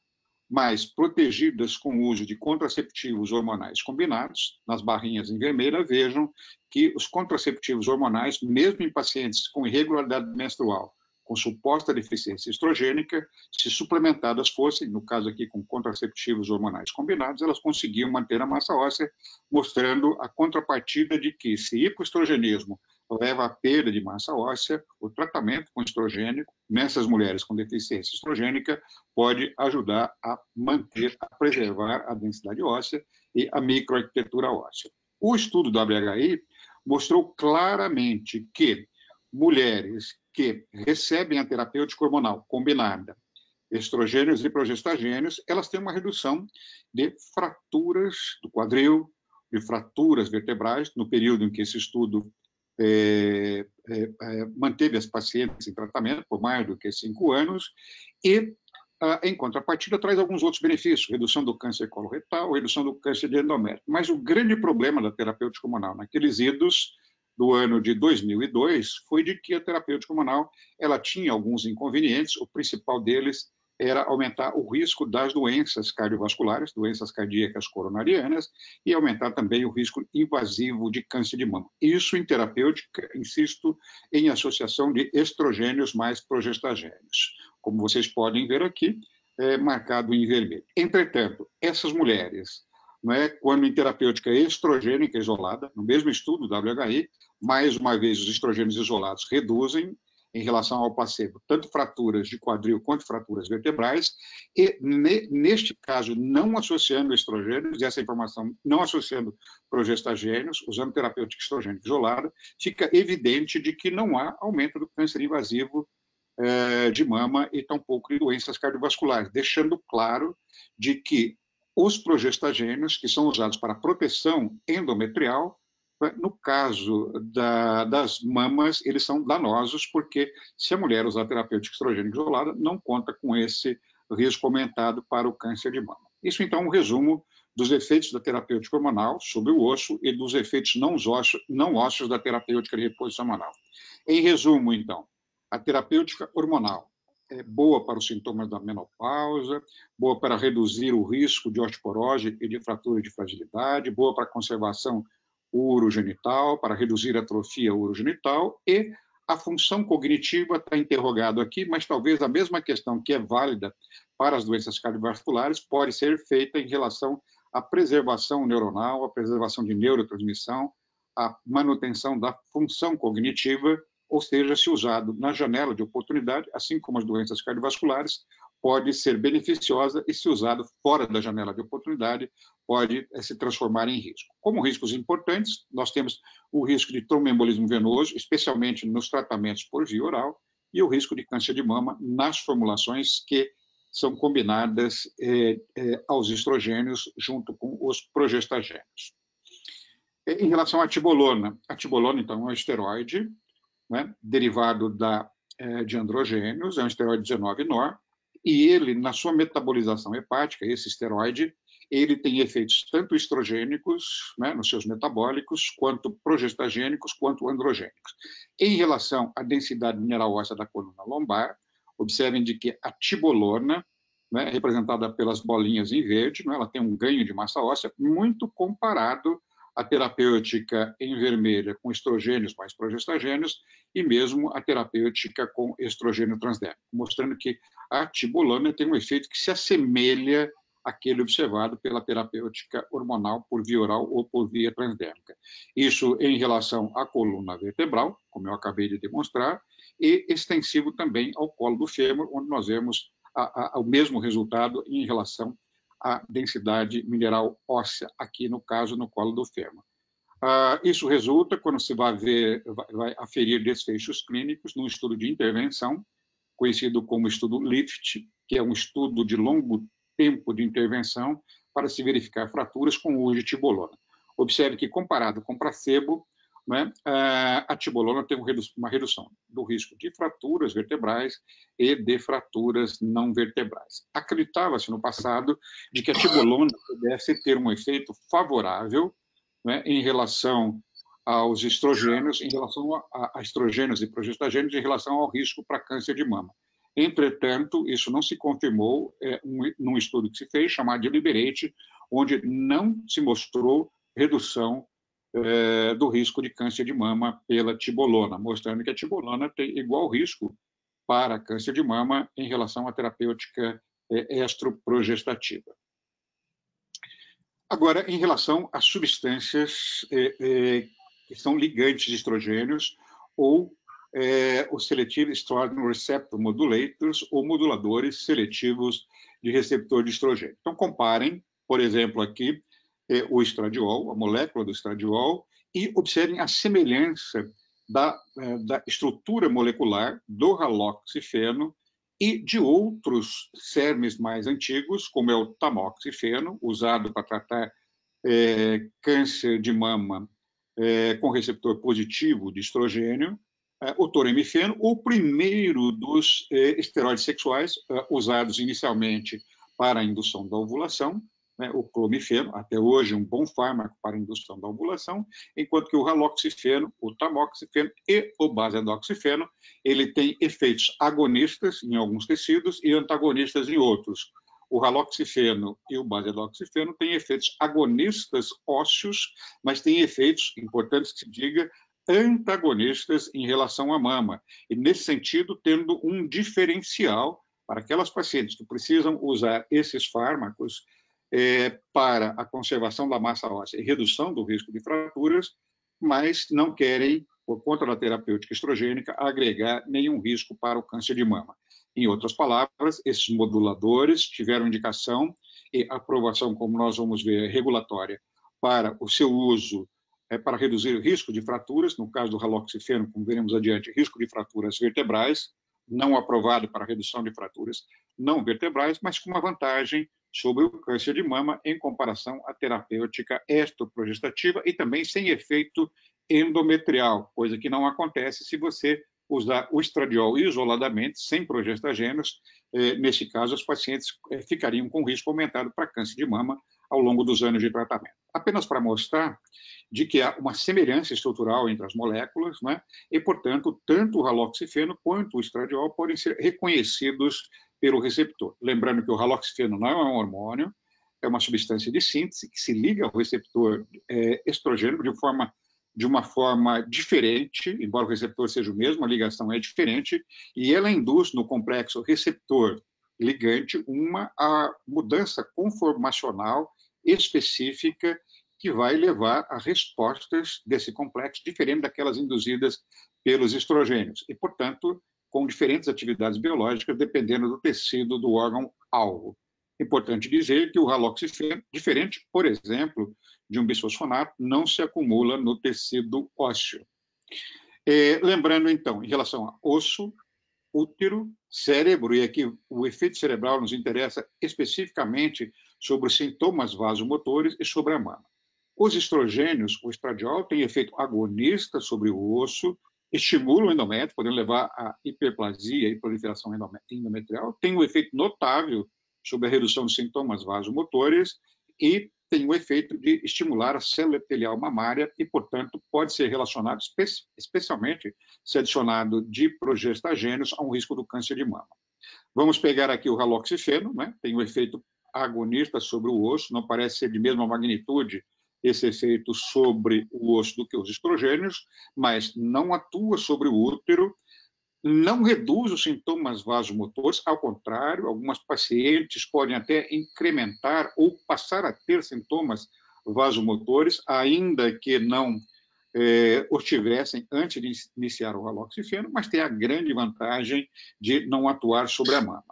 mas protegidas com o uso de contraceptivos hormonais combinados, nas barrinhas em vermelho, vejam que os contraceptivos hormonais, mesmo em pacientes com irregularidade menstrual, com suposta deficiência estrogênica, se suplementadas fossem, no caso aqui com contraceptivos hormonais combinados, elas conseguiam manter a massa óssea, mostrando a contrapartida de que, se hipoestrogenismo leva à perda de massa óssea, o tratamento com estrogênio nessas mulheres com deficiência estrogênica pode ajudar a manter, a preservar a densidade óssea e a microarquitetura óssea. O estudo do WHI mostrou claramente que mulheres que recebem a terapêutica hormonal combinada, estrogênios e progestagênios, elas têm uma redução de fraturas do quadril, de fraturas vertebrais, no período em que esse estudo manteve as pacientes em tratamento por mais do que 5 anos, e, em contrapartida, traz alguns outros benefícios, redução do câncer coloretal, redução do câncer de endométrio. Mas o grande problema da terapêutica hormonal naqueles idos do ano de 2002 foi de que a terapêutica hormonal ela tinha alguns inconvenientes, o principal deles era aumentar o risco das doenças cardiovasculares, doenças cardíacas coronarianas, e aumentar também o risco invasivo de câncer de mama. Isso em terapêutica, insisto, em associação de estrogênios mais progestagênios. Como vocês podem ver aqui, marcado em vermelho. Entretanto, essas mulheres, quando em terapêutica estrogênica isolada, no mesmo estudo do WHI, mais uma vez os estrogênios isolados reduzem, em relação ao placebo, tanto fraturas de quadril quanto fraturas vertebrais, e neste caso, não associando estrogênios, e essa informação não associando progestagênios, usando terapêutica estrogênica isolada, fica evidente de que não há aumento do câncer invasivo de mama e tampouco de doenças cardiovasculares, deixando claro de que os progestagênios, que são usados para proteção endometrial, no caso das mamas, eles são danosos, porque se a mulher usar terapêutica estrogênica isolada, não conta com esse risco aumentado para o câncer de mama. Isso, então, é um resumo dos efeitos da terapêutica hormonal sobre o osso e dos efeitos não ósseos da terapêutica de reposição hormonal. Em resumo, então, a terapêutica hormonal é boa para os sintomas da menopausa, boa para reduzir o risco de osteoporose e de fratura de fragilidade, boa para a conservação urogenital, para reduzir a atrofia urogenital, e a função cognitiva está interrogado aqui, mas talvez a mesma questão que é válida para as doenças cardiovasculares pode ser feita em relação à preservação neuronal, à preservação de neurotransmissão, à manutenção da função cognitiva, ou seja, se usado na janela de oportunidade, assim como as doenças cardiovasculares, pode ser beneficiosa, e se usado fora da janela de oportunidade, pode se transformar em risco. Como riscos importantes, nós temos o risco de tromboembolismo venoso, especialmente nos tratamentos por via oral, e o risco de câncer de mama nas formulações que são combinadas aos estrogênios junto com os progestagênios. Em relação à tibolona, então, é um esteroide, derivado de androgênios, é um esteroide 19-nor, e ele, na sua metabolização hepática, esse esteroide, ele tem efeitos tanto estrogênicos, nos seus metabólicos, quanto progestagênicos, quanto androgênicos. Em relação à densidade mineral óssea da coluna lombar, observem de que a tibolona, representada pelas bolinhas em verde, ela tem um ganho de massa óssea muito comparado à terapêutica em vermelha com estrogênios mais progestagênios e mesmo a terapêutica com estrogênio transdérmico, mostrando que a tibolona tem um efeito que se assemelha àquele observado pela terapêutica hormonal por via oral ou por via transdérmica. Isso em relação à coluna vertebral, como eu acabei de demonstrar, e extensivo também ao colo do fêmur, onde nós vemos o mesmo resultado em relação à densidade mineral óssea, aqui no caso no colo do fêmur. Isso resulta, quando se vai aferir desfechos clínicos, num estudo de intervenção, conhecido como estudo LIFT, que é um estudo de longo tempo de intervenção para se verificar fraturas com o uso de tibolona. Observe que, comparado com placebo, a tibolona tem uma redução do risco de fraturas vertebrais e de fraturas não vertebrais. Acreditava-se no passado de que a tibolona pudesse ter um efeito favorável em relação aos estrogênios, em relação a estrogênios e progestagênios, em relação ao risco para câncer de mama. Entretanto, isso não se confirmou num estudo que se fez, chamado de Liberate, onde não se mostrou redução do risco de câncer de mama pela tibolona, mostrando que a tibolona tem igual risco para câncer de mama em relação à terapêutica estroprogestativa. Agora, em relação às substâncias que são ligantes de estrogênios ou os Selective Estrogen Receptor Modulators ou moduladores seletivos de receptor de estrogênio. Então, comparem, por exemplo, aqui o estradiol, a molécula do estradiol, e observem a semelhança da estrutura molecular do raloxifeno e de outros SERMs mais antigos, como é o tamoxifeno, usado para tratar câncer de mama com receptor positivo de estrogênio, o toramifeno, o primeiro dos esteroides sexuais usados inicialmente para a indução da ovulação, o clomifeno, até hoje um bom fármaco para a indução da ovulação, enquanto que o raloxifeno, o tamoxifeno e o basedoxifeno, ele tem efeitos agonistas em alguns tecidos e antagonistas em outros. O raloxifeno e o basedoxifeno têm efeitos agonistas ósseos, mas têm efeitos, importantes que se diga, antagonistas em relação à mama. E, nesse sentido, tendo um diferencial para aquelas pacientes que precisam usar esses fármacos para a conservação da massa óssea e redução do risco de fraturas, mas não querem, por conta da terapêutica estrogênica, agregar nenhum risco para o câncer de mama. Em outras palavras, esses moduladores tiveram indicação e aprovação, como nós vamos ver, regulatória, para o seu uso para reduzir o risco de fraturas, no caso do raloxifeno, como veremos adiante, risco de fraturas vertebrais, não aprovado para redução de fraturas não vertebrais, mas com uma vantagem sobre o câncer de mama em comparação à terapêutica estroprogestativa e também sem efeito endometrial, coisa que não acontece se você usar o estradiol isoladamente, sem progestagênios. Nesse caso, os pacientes ficariam com risco aumentado para câncer de mama ao longo dos anos de tratamento. Apenas para mostrar de que há uma semelhança estrutural entre as moléculas, né? E, portanto, tanto o raloxifeno quanto o estradiol podem ser reconhecidos pelo receptor. Lembrando que o raloxifeno não é um hormônio, é uma substância de síntese que se liga ao receptor estrogênico de uma forma diferente, embora o receptor seja o mesmo, a ligação é diferente, e ela induz no complexo receptor-ligante uma mudança conformacional específica que vai levar a respostas desse complexo diferente daquelas induzidas pelos estrogênios e, portanto, com diferentes atividades biológicas dependendo do tecido do órgão-alvo. Importante dizer que o raloxifeno, diferente, por exemplo, de um bisfosfonato, não se acumula no tecido ósseo. Lembrando, então, em relação a osso, útero, cérebro, e aqui o efeito cerebral nos interessa especificamente sobre os sintomas vasomotores e sobre a mama. Os estrogênios, o estradiol, tem efeito agonista sobre o osso, estimula o endométrio, podendo levar à hiperplasia e proliferação endometrial, tem um efeito notável sobre a redução dos sintomas vasomotores e tem o efeito de estimular a célula epitelial mamária e, portanto, pode ser relacionado, especialmente se adicionado de progestagênios, a um risco do câncer de mama. Vamos pegar aqui o raloxifeno, né? Tem um efeito agonista sobre o osso, não parece ser de mesma magnitude esse efeito sobre o osso do que os estrogênios, mas não atua sobre o útero, não reduz os sintomas vasomotores, ao contrário, algumas pacientes podem até incrementar ou passar a ter sintomas vasomotores, ainda que não os tivessem antes de iniciar o raloxifeno, mas tem a grande vantagem de não atuar sobre a mama.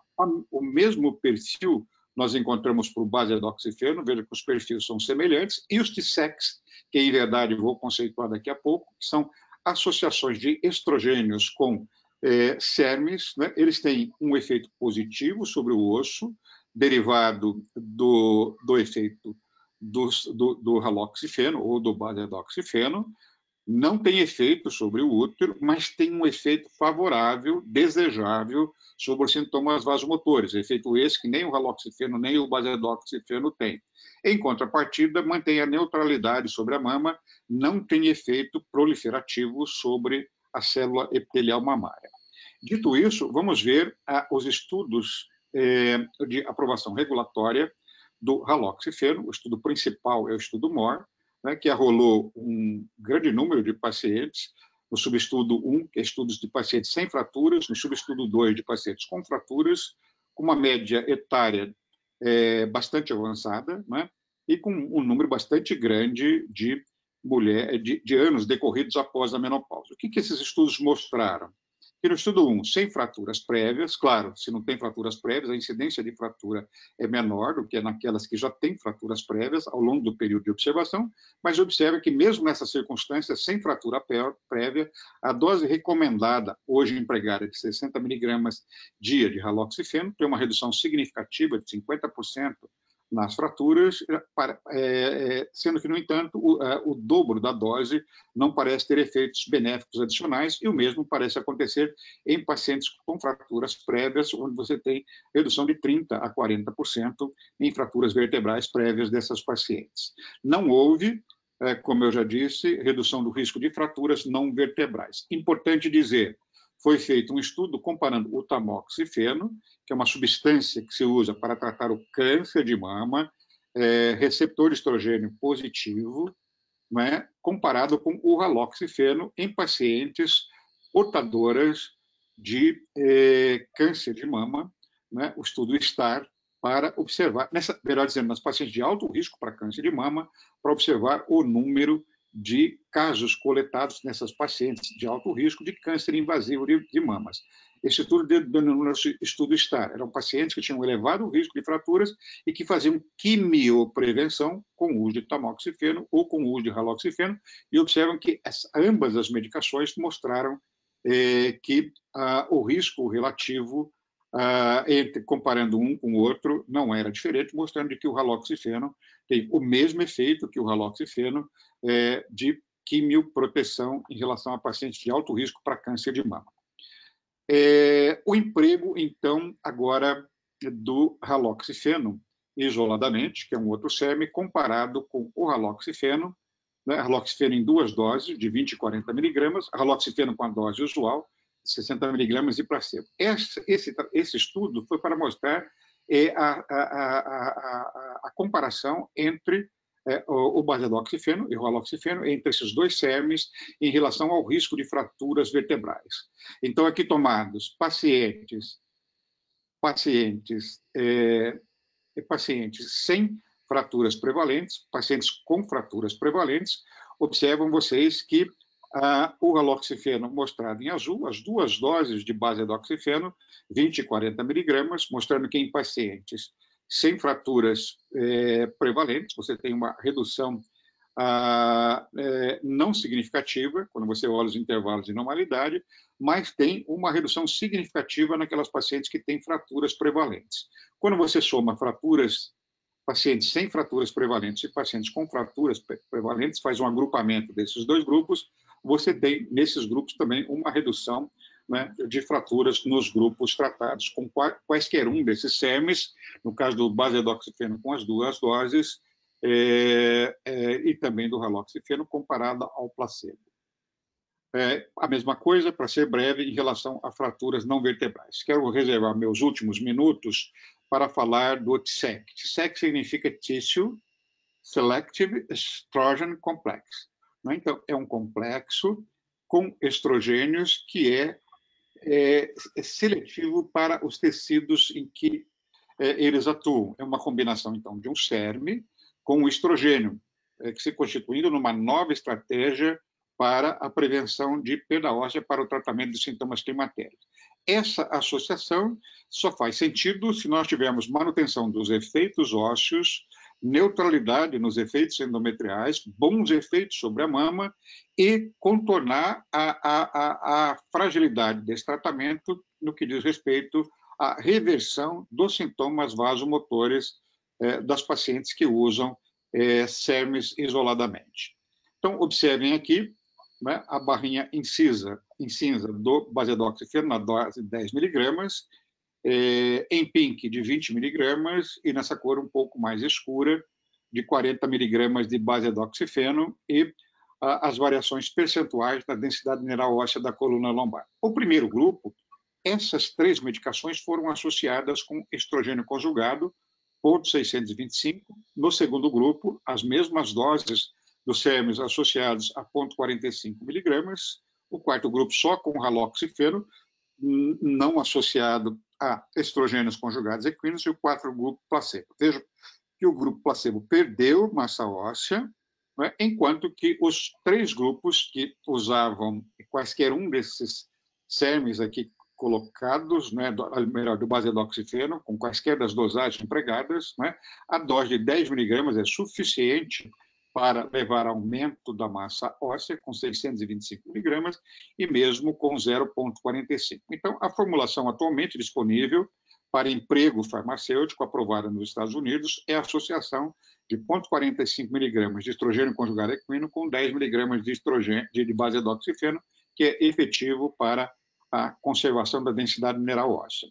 O mesmo perfil nós encontramos para o basedoxifeno, veja que os perfis são semelhantes, e os TSEX, que em verdade vou conceituar daqui a pouco, que são associações de estrogênios com SERMs, né? Eles têm um efeito positivo sobre o osso, derivado do efeito do raloxifeno ou do basedoxifeno, não tem efeito sobre o útero, mas tem um efeito favorável, desejável, sobre os sintomas vasomotores, efeito esse que nem o raloxifeno nem o basedoxifeno tem. Em contrapartida, mantém a neutralidade sobre a mama, não tem efeito proliferativo sobre a célula epitelial mamária. Dito isso, vamos ver os estudos de aprovação regulatória do raloxifeno. O estudo principal é o estudo MOR, né, que arrolou um grande número de pacientes, no subestudo 1, que é estudos de pacientes sem fraturas, no subestudo 2, de pacientes com fraturas, com uma média etária bastante avançada, né, e com um número bastante grande de anos decorridos após a menopausa. O que esses estudos mostraram? Que no estudo 1, sem fraturas prévias, claro, se não tem fraturas prévias, a incidência de fratura é menor do que naquelas que já têm fraturas prévias ao longo do período de observação, mas observa que mesmo nessas circunstâncias, sem fratura prévia, a dose recomendada, hoje empregada, de 60 miligramas dia de raloxifeno, tem uma redução significativa de 50% nas fraturas, sendo que, no entanto, o dobro da dose não parece ter efeitos benéficos adicionais, e o mesmo parece acontecer em pacientes com fraturas prévias, onde você tem redução de 30% a 40% em fraturas vertebrais prévias dessas pacientes. Não houve, como eu já disse, redução do risco de fraturas não vertebrais. Importante dizer, foi feito um estudo comparando o tamoxifeno, que é uma substância que se usa para tratar o câncer de mama, receptor de estrogênio positivo, né, comparado com o raloxifeno em pacientes portadoras de câncer de mama, né, o estudo STAR, para observar, melhor dizendo, nas pacientes de alto risco para câncer de mama, para observar o número de casos coletados nessas pacientes de alto risco de câncer invasivo de mamas. Esse estudo STAR eram pacientes que tinham elevado risco de fraturas e que faziam quimioprevenção com o uso de tamoxifeno ou com o uso de raloxifeno, e observam que ambas as medicações mostraram que o risco relativo, comparando um com o outro, não era diferente, mostrando que o raloxifeno tem o mesmo efeito que o raloxifeno de quimioproteção em relação a pacientes de alto risco para câncer de mama. O emprego, então, agora do raloxifeno isoladamente, que é um outro SERM, comparado com o raloxifeno, né, raloxifeno em 2 doses, de 20 e 40 miligramas, raloxifeno com a dose usual, 60 miligramas de placebo. Esse estudo foi para mostrar a comparação entre o basedoxifeno e o raloxifeno, entre esses dois SERMs, em relação ao risco de fraturas vertebrais. Então, aqui tomados pacientes sem fraturas prevalentes, pacientes com fraturas prevalentes, observam vocês que o raloxifeno mostrado em azul, as 2 doses de basedoxifeno, 20 e 40 miligramas, mostrando que em pacientes sem fraturas prevalentes, você tem uma redução não significativa, quando você olha os intervalos de normalidade, mas tem uma redução significativa naquelas pacientes que têm fraturas prevalentes. Quando você soma pacientes sem fraturas prevalentes e pacientes com fraturas prevalentes, faz um agrupamento desses 2 grupos, você tem, nesses grupos, também uma redução, né, de fraturas nos grupos tratados com quaisquer um desses SERMs, no caso do basedoxifeno com as 2 doses, e também do raloxifeno comparada ao placebo. A mesma coisa, para ser breve, em relação a fraturas não vertebrais. Quero reservar meus últimos minutos para falar do TSEC. TSEC significa Tissue Selective Estrogen Complex. Então, é um complexo com estrogênios que é seletivo para os tecidos em que eles atuam. É uma combinação, então, de um SERM com um estrogênio, que se constituindo numa nova estratégia para a prevenção de perda óssea para o tratamento de sintomas climatéricos. Essa associação só faz sentido se nós tivermos manutenção dos efeitos ósseos, neutralidade nos efeitos endometriais, bons efeitos sobre a mama e contornar a fragilidade desse tratamento no que diz respeito à reversão dos sintomas vasomotores das pacientes que usam SERMs isoladamente. Então, observem aqui, né, a barrinha em cinza do basedoxifeno na dose de 10 miligramas, em pink de 20 miligramas e nessa cor um pouco mais escura de 40 miligramas de basedoxifeno e as variações percentuais da densidade mineral óssea da coluna lombar. O primeiro grupo essas 3 medicações foram associadas com estrogênio conjugado, 0,625. No segundo grupo, as mesmas doses dos SERMs associados a 0,45 miligramas. O quarto grupo só com raloxifeno, não associado a estrogênios conjugados equinos, e o quarto grupo placebo. Veja que o grupo placebo perdeu massa óssea, né, enquanto que os 3 grupos que usavam quaisquer um desses SERMs aqui colocados, né, do basedoxifeno, com quaisquer das dosagens empregadas, né, a dose de 10 miligramas é suficiente para levar aumento da massa óssea com 625 miligramas e mesmo com 0,45. Então, a formulação atualmente disponível para emprego farmacêutico aprovada nos Estados Unidos é a associação de 0,45 miligramas de estrogênio conjugado equino com 10 miligramas de estrogênio de basedoxifeno, que é efetivo para a conservação da densidade mineral óssea.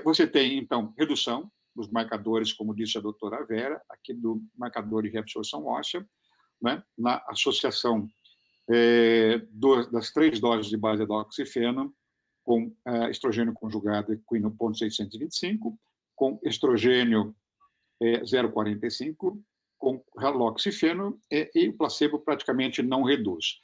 Você tem, então, redução dos marcadores, como disse a doutora Vera, aqui do marcador de reabsorção óssea, né, na associação das 3 doses de basedoxifeno com estrogênio conjugado equino 0,625, com estrogênio 0,45, com raloxifeno, e o placebo praticamente não reduz.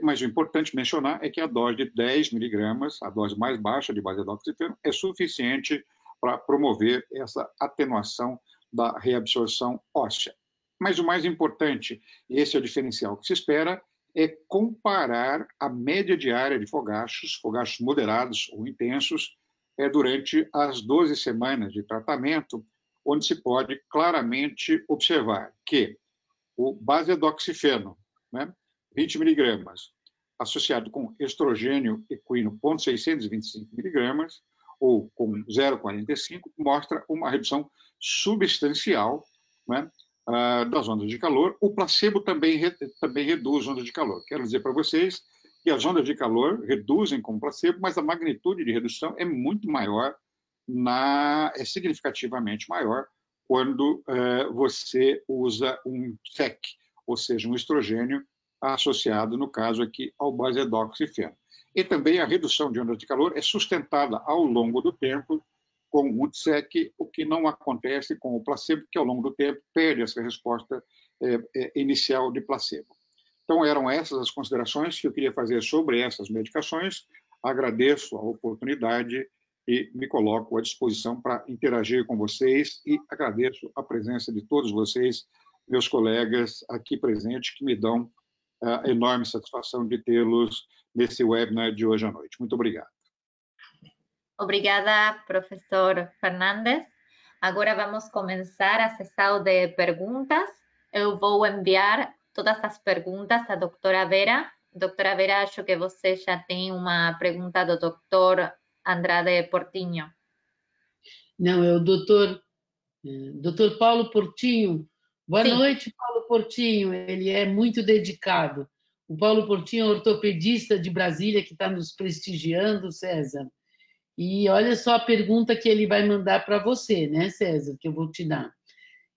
Mas o importante mencionar é que a dose de 10 miligramas, a dose mais baixa de basedoxifeno, é suficiente para promover essa atenuação da reabsorção óssea. Mas o mais importante, e esse é o diferencial que se espera, é comparar a média diária de fogachos moderados ou intensos, durante as 12 semanas de tratamento, onde se pode claramente observar que o basedoxifeno, né, 20 miligramas, associado com estrogênio equino 0,625 miligramas, ou com 0,45, mostra uma redução substancial, né, das ondas de calor. O placebo também reduz ondas de calor. Quero dizer para vocês que as ondas de calor reduzem com o placebo, mas a magnitude de redução é muito maior, é significativamente maior, quando você usa um TEC, ou seja, um estrogênio associado, no caso aqui, ao basedoxifeno. E também a redução de ondas de calor é sustentada ao longo do tempo com o TSEC, o que não acontece com o placebo, que ao longo do tempo perde essa resposta inicial de placebo. Então, eram essas as considerações que eu queria fazer sobre essas medicações. Agradeço a oportunidade e me coloco à disposição para interagir com vocês e agradeço a presença de todos vocês, meus colegas aqui presentes, que me dão a enorme satisfação de tê-los nesse webinar de hoje à noite. Muito obrigado. Obrigada, professor Fernandes. Agora vamos começar a sessão de perguntas. Eu vou enviar todas as perguntas à doutora Vera. Doutora Vera, acho que você já tem uma pergunta do doutor Andrade Portinho. Não, é o doutor Paulo Portinho. Boa Sim. noite, Paulo Portinho. Ele é muito dedicado. O Paulo Portinho é ortopedista de Brasília que está nos prestigiando, César. E olha só a pergunta que ele vai mandar para você, né, César, que eu vou te dar.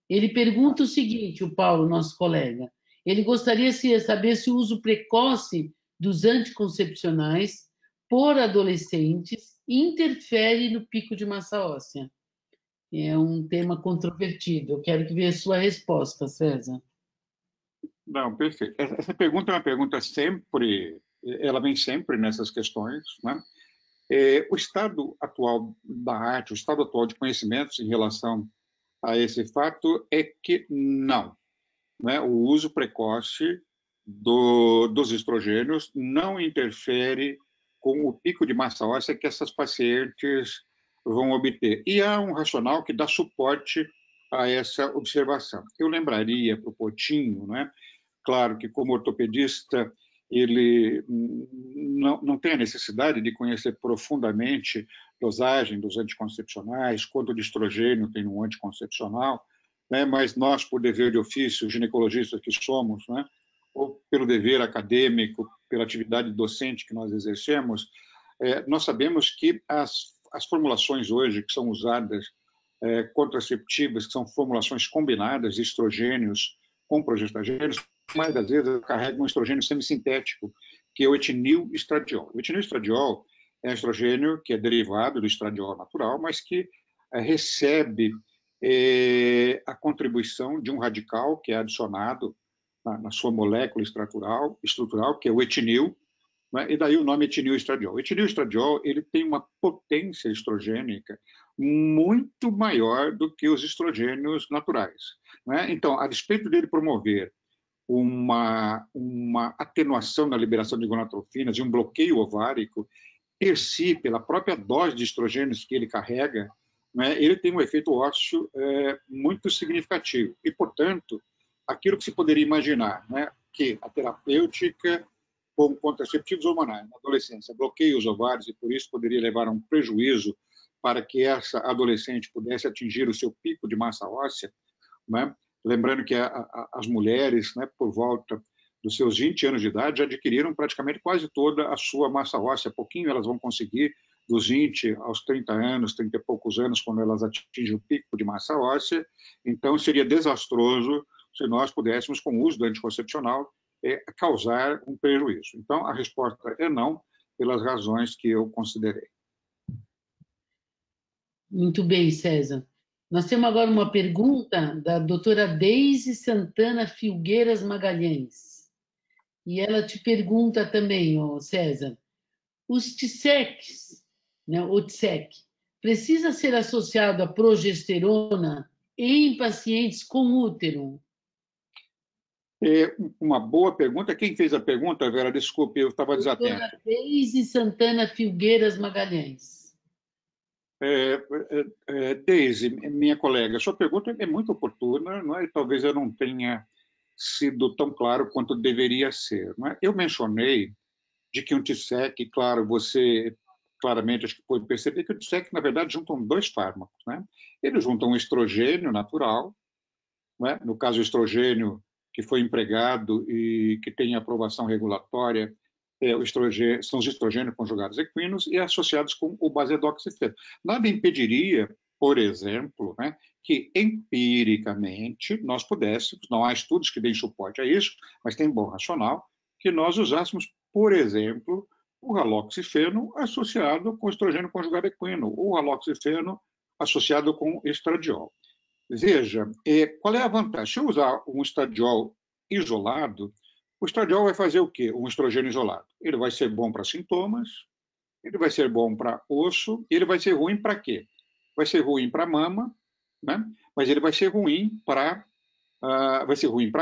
Ele pergunta o seguinte, o Paulo, nosso colega. Ele gostaria de saber se o uso precoce dos anticoncepcionais por adolescentes interfere no pico de massa óssea. É um tema controvertido. Eu quero que veja a sua resposta, César. Não, perfeito. Essa pergunta é uma pergunta ela vem sempre nessas questões, né? O estado atual da arte, o estado atual de conhecimentos em relação a esse fato é que não, né? O uso precoce dos estrogênios não interfere com o pico de massa óssea que essas pacientes vão obter. E há um racional que dá suporte a essa observação. Eu lembraria para o Portinho, né? Claro que como ortopedista ele não tem a necessidade de conhecer profundamente dosagem dos anticoncepcionais, quanto de estrogênio tem no anticoncepcional, né? Mas nós, por dever de ofício, ginecologistas que somos, né? Ou pelo dever acadêmico, pela atividade docente que nós exercemos, nós sabemos que as formulações hoje que são usadas contraceptivas, que são formulações combinadas de estrogênios com progestagênios, mais das vezes carregam um estrogênio semissintético, que é o etinilestradiol. O etinilestradiol é um estrogênio que é derivado do estradiol natural, mas que recebe a contribuição de um radical que é adicionado na sua molécula estrutural, que é o etinil, né? E daí o nome etinil-estradiol. O etinil-estradiol ele tem uma potência estrogênica muito maior do que os estrogênios naturais, né? Então, a despeito dele promover uma atenuação na liberação de gonadotrofinas e um bloqueio ovárico, per si, pela própria dose de estrogênios que ele carrega, né, ele tem um efeito ósseo muito significativo. E, portanto, aquilo que se poderia imaginar, né, que a terapêutica com contraceptivos hormonais na adolescência bloqueia os ovários e, por isso, poderia levar a um prejuízo para que essa adolescente pudesse atingir o seu pico de massa óssea, né? Lembrando que as mulheres, né, por volta dos seus 20 anos de idade, já adquiriram praticamente quase toda a sua massa óssea. Pouquinho elas vão conseguir dos 20 aos 30 anos, 30 e poucos anos, quando elas atingem o pico de massa óssea. Então, seria desastroso se nós pudéssemos, com o uso do anticoncepcional, causar um prejuízo. Então, a resposta é não, pelas razões que eu considerei. Muito bem, César. Nós temos agora uma pergunta da doutora Deise Santana Filgueiras Magalhães. E ela te pergunta também, César, os TSECs, né, o TSEC, precisa ser associado à progesterona em pacientes com útero? Uma boa pergunta. Quem fez a pergunta, Vera? Desculpe, eu estava desatento. Doutora Deise Santana Filgueiras Magalhães. Deise, minha colega, sua pergunta é muito oportuna, não é? E talvez eu não tenha sido tão claro quanto deveria ser. Não é? Eu mencionei de que um TSEC, claro, você claramente acho que pode perceber que o TSEC, na verdade, juntam dois fármacos. Né? Eles juntam um estrogênio natural, né? No caso, o estrogênio que foi empregado e que tem aprovação regulatória, são os estrogênios conjugados equinos e associados com o basedoxifeno. Nada impediria, por exemplo, né, que empiricamente nós pudéssemos, não há estudos que deem suporte a isso, mas tem bom racional, que nós usássemos, por exemplo, o haloxifeno associado com o estrogênio conjugado equino, ou o haloxifeno associado com estradiol. Veja, qual é a vantagem? Se eu usar um estradiol isolado, o estradiol vai fazer o quê? Um estrogênio isolado. Ele vai ser bom para sintomas, ele vai ser bom para osso, e ele vai ser ruim para quê? Vai ser ruim para mama, né? Mas ele vai ser ruim para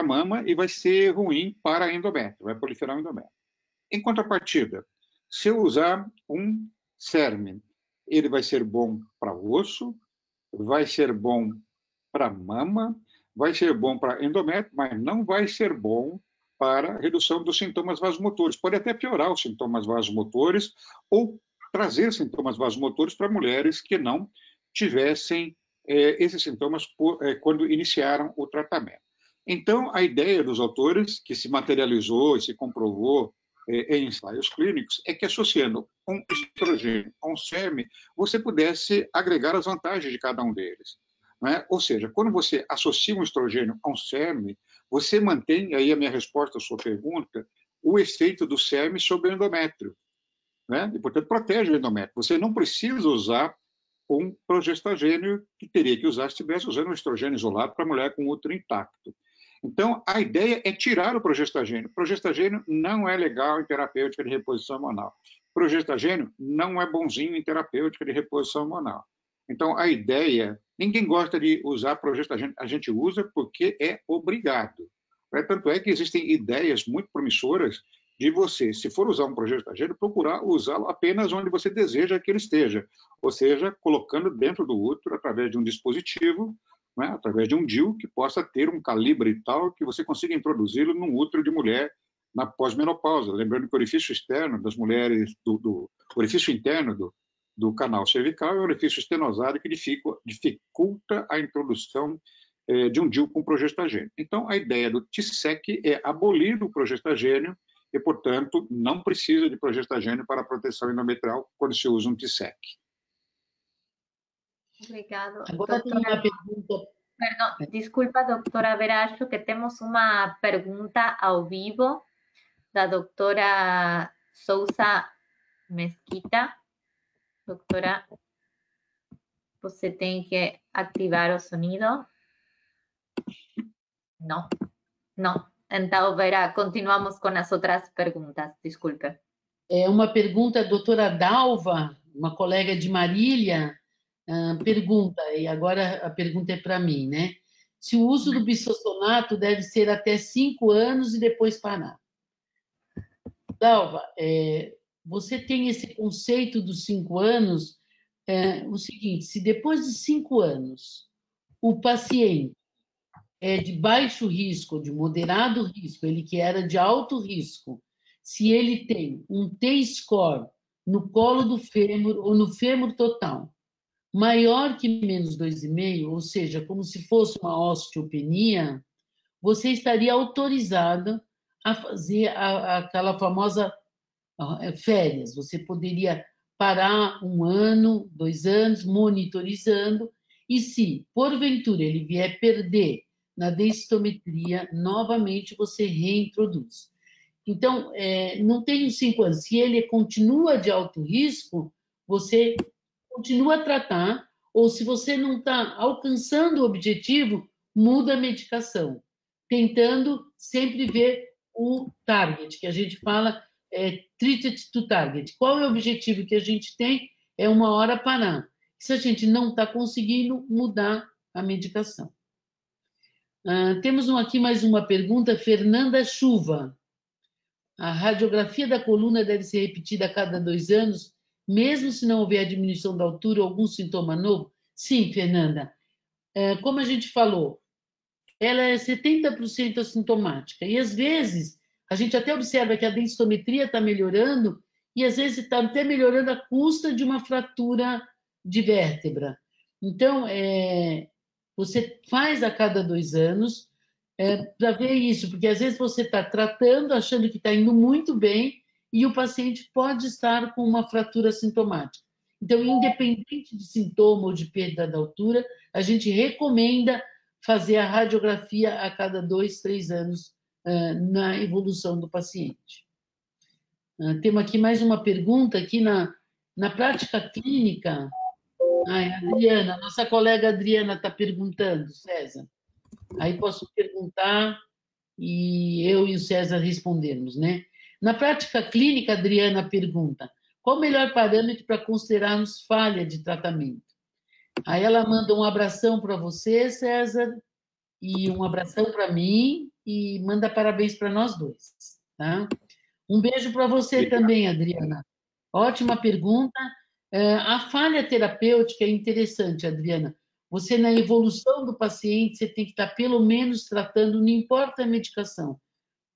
mama e vai ser ruim para endométrio, vai proliferar o endométrio. Em contrapartida, se eu usar um CERM, ele vai ser bom para osso, vai ser bom para mama, vai ser bom para endométrio, mas não vai ser bom para redução dos sintomas vasomotores. Pode até piorar os sintomas vasomotores ou trazer sintomas vasomotores para mulheres que não tivessem esses sintomas quando iniciaram o tratamento. Então, a ideia dos autores, que se materializou e se comprovou em ensaios clínicos, é que associando um estrogênio a um CERM, você pudesse agregar as vantagens de cada um deles. Né? Ou seja, quando você associa um estrogênio a um CERM, você mantém, aí a minha resposta à sua pergunta, o efeito do CERM sobre o endométrio. Né? E, portanto, protege o endométrio. Você não precisa usar um progestagênio que teria que usar se estivesse usando um estrogênio isolado para mulher com útero intacto. Então, a ideia é tirar o progestagênio. Progestagênio não é legal em terapêutica de reposição hormonal. Progestagênio não é bonzinho em terapêutica de reposição hormonal. Então, a ideia... Ninguém gosta de usar progestagênio. A gente usa porque é obrigado. Tanto é que existem ideias muito promissoras de você, se for usar um progestagênio, procurar usá-lo apenas onde você deseja que ele esteja. Ou seja, colocando dentro do útero, através de um dispositivo, né, através de um DIU, que possa ter um calibre tal que você consiga introduzi-lo num útero de mulher na pós-menopausa. Lembrando que o orifício externo das mulheres, o orifício interno do canal cervical é um orifício estenosado que dificulta a introdução de um DIU com progestagênio. Então, a ideia do TSEC é abolir o progestagênio e, portanto, não precisa de progestagênio para proteção endometrial quando se usa um TSEC. Obrigado. Agora tem uma pergunta. Perdão, desculpa, doutora Vera, acho que temos uma pergunta ao vivo da doutora Souza Mesquita. Doutora, você tem que ativar o sonido. Não, não. Então, Vera, continuamos com as outras perguntas. Desculpe. É uma pergunta, a doutora Dalva, uma colega de Marília, pergunta, e agora a pergunta é para mim, né? Se o uso do bisfosfonato deve ser até 5 anos e depois parar. Dalva, você tem esse conceito dos 5 anos, o seguinte, se depois de 5 anos o paciente é de baixo risco, de moderado risco, ele que era de alto risco, se ele tem um T-score no colo do fêmur ou no fêmur total, maior que menos 2,5, ou seja, como se fosse uma osteopenia, você estaria autorizado a fazer aquela famosa férias. Você poderia parar 1 ano, 2 anos, monitorizando, e se, porventura, ele vier perder na densitometria, novamente você reintroduz. Então, não tem os 5 anos. Se ele continua de alto risco, você continua a tratar, ou se você não está alcançando o objetivo, muda a medicação, tentando sempre ver o target, que a gente fala treated to target. Qual é o objetivo que a gente tem? É 1 hora parar. Se a gente não está conseguindo, mudar a medicação. Temos aqui mais uma pergunta, Fernanda Chuva. A radiografia da coluna deve ser repetida a cada 2 anos, mesmo se não houver diminuição da altura ou algum sintoma novo? Sim, Fernanda. Como a gente falou, ela é 70% assintomática. E, às vezes, a gente até observa que a densitometria está melhorando e, às vezes, está até melhorando à custa de uma fratura de vértebra. Então, você faz a cada 2 anos para ver isso, porque, às vezes, você está tratando, achando que está indo muito bem e o paciente pode estar com uma fratura sintomática. Então, independente de sintoma ou de perda da altura, a gente recomenda fazer a radiografia a cada 2, 3 anos na evolução do paciente. Temos aqui mais uma pergunta aqui na prática clínica. Adriana, nossa colega Adriana está perguntando, César. Aí posso perguntar e eu e o César respondermos, né? Na prática clínica, Adriana pergunta: qual o melhor parâmetro para considerarmos falha de tratamento? Aí ela manda um abração para você, César, e um abração para mim e manda parabéns para nós dois, tá? Um beijo para você também, Adriana. Ótima pergunta. A falha terapêutica é interessante, Adriana. Você, na evolução do paciente, você tem que estar pelo menos tratando, não importa a medicação,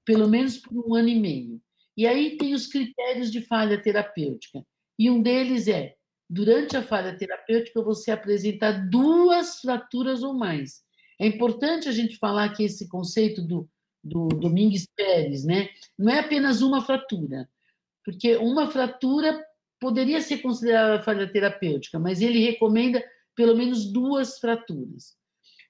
pelo menos por 1 ano e meio. E aí tem os critérios de falha terapêutica. E um deles é, durante a falha terapêutica, você apresentar 2 fraturas ou mais. É importante a gente falar que esse conceito do Domingues Pérez, né? Não é apenas uma fratura, porque uma fratura poderia ser considerada falha terapêutica, mas ele recomenda pelo menos 2 fraturas.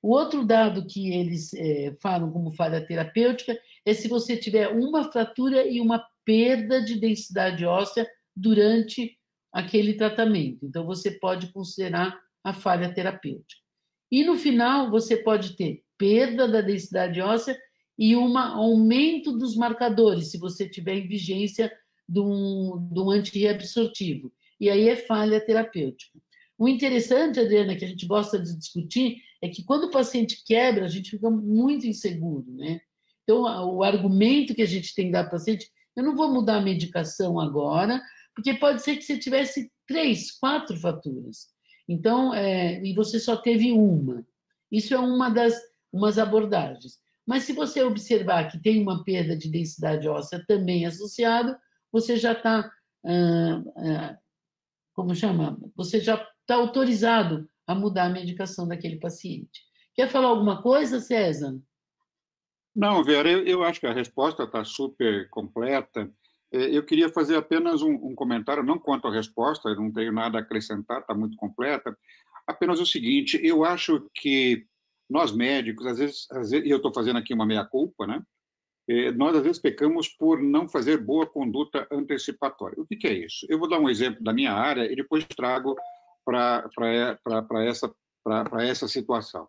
O outro dado que eles falam como falha terapêutica é se você tiver uma fratura e uma perda de densidade óssea durante aquele tratamento. Então, você pode considerar a falha terapêutica. E, no final, você pode ter perda da densidade óssea e um aumento dos marcadores, se você tiver em vigência de um antirreabsortivo. E aí é falha terapêutica. O interessante, Adriana, que a gente gosta de discutir, é que quando o paciente quebra, a gente fica muito inseguro, né? Então, o argumento que a gente tem que dar para o paciente, eu não vou mudar a medicação agora, porque pode ser que você tivesse 3, 4 fraturas. Então, e você só teve uma. Isso é umas abordagens. Mas se você observar que tem uma perda de densidade óssea também associada, você já está, como chama? Você já está autorizado a mudar a medicação daquele paciente. Quer falar alguma coisa, César? Não, Vera, eu acho que a resposta está super completa. Eu queria fazer apenas um comentário, não quanto à resposta, eu não tenho nada a acrescentar, está muito completa. Apenas o seguinte, eu acho que nós médicos, às vezes eu estou fazendo aqui uma meia-culpa, né? nós às vezes pecamos por não fazer boa conduta antecipatória. O que é isso? Eu vou dar um exemplo da minha área e depois trago para essa situação.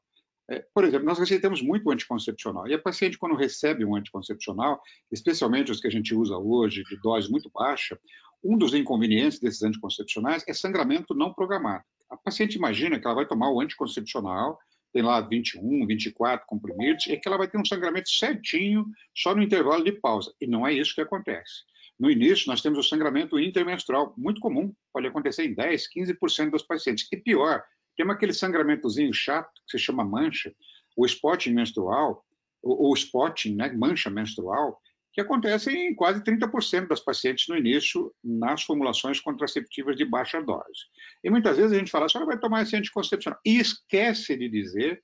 Por exemplo, nós receitamos muito anticoncepcional, e a paciente, quando recebe um anticoncepcional, especialmente os que a gente usa hoje, de dose muito baixa, um dos inconvenientes desses anticoncepcionais é sangramento não programado. A paciente imagina que ela vai tomar o anticoncepcional, tem lá 21, 24 comprimidos, e que ela vai ter um sangramento certinho só no intervalo de pausa. E não é isso que acontece. No início, nós temos o sangramento intermenstrual, muito comum, pode acontecer em 10, 15% dos pacientes. E pior, tem aquele sangramentozinho chato, que se chama mancha, o spotting menstrual, ou spotting, né, mancha menstrual, que acontece em quase 30% das pacientes no início, nas formulações contraceptivas de baixa dose. E muitas vezes a gente fala, a senhora vai tomar esse anticoncepcional, e esquece de dizer,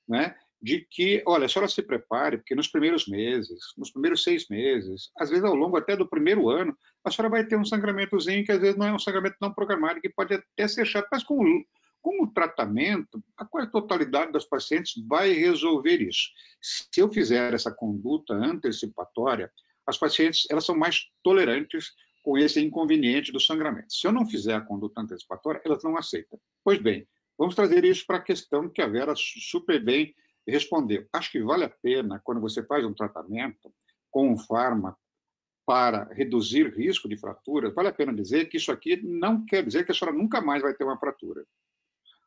né, de que, olha, a senhora se prepare, porque nos primeiros meses, nos primeiros 6 meses, às vezes ao longo até do primeiro ano, a senhora vai ter um sangramentozinho que às vezes não é um sangramento não programado, que pode até ser chato, mas com o tratamento, a quase totalidade das pacientes vai resolver isso. Se eu fizer essa conduta antecipatória, as pacientes elas são mais tolerantes com esse inconveniente do sangramento. Se eu não fizer a conduta antecipatória, elas não aceitam. Pois bem, vamos trazer isso para a questão que a Vera super bem respondeu. Acho que vale a pena, quando você faz um tratamento com um fármaco para reduzir risco de fraturas, vale a pena dizer que isso aqui não quer dizer que a senhora nunca mais vai ter uma fratura.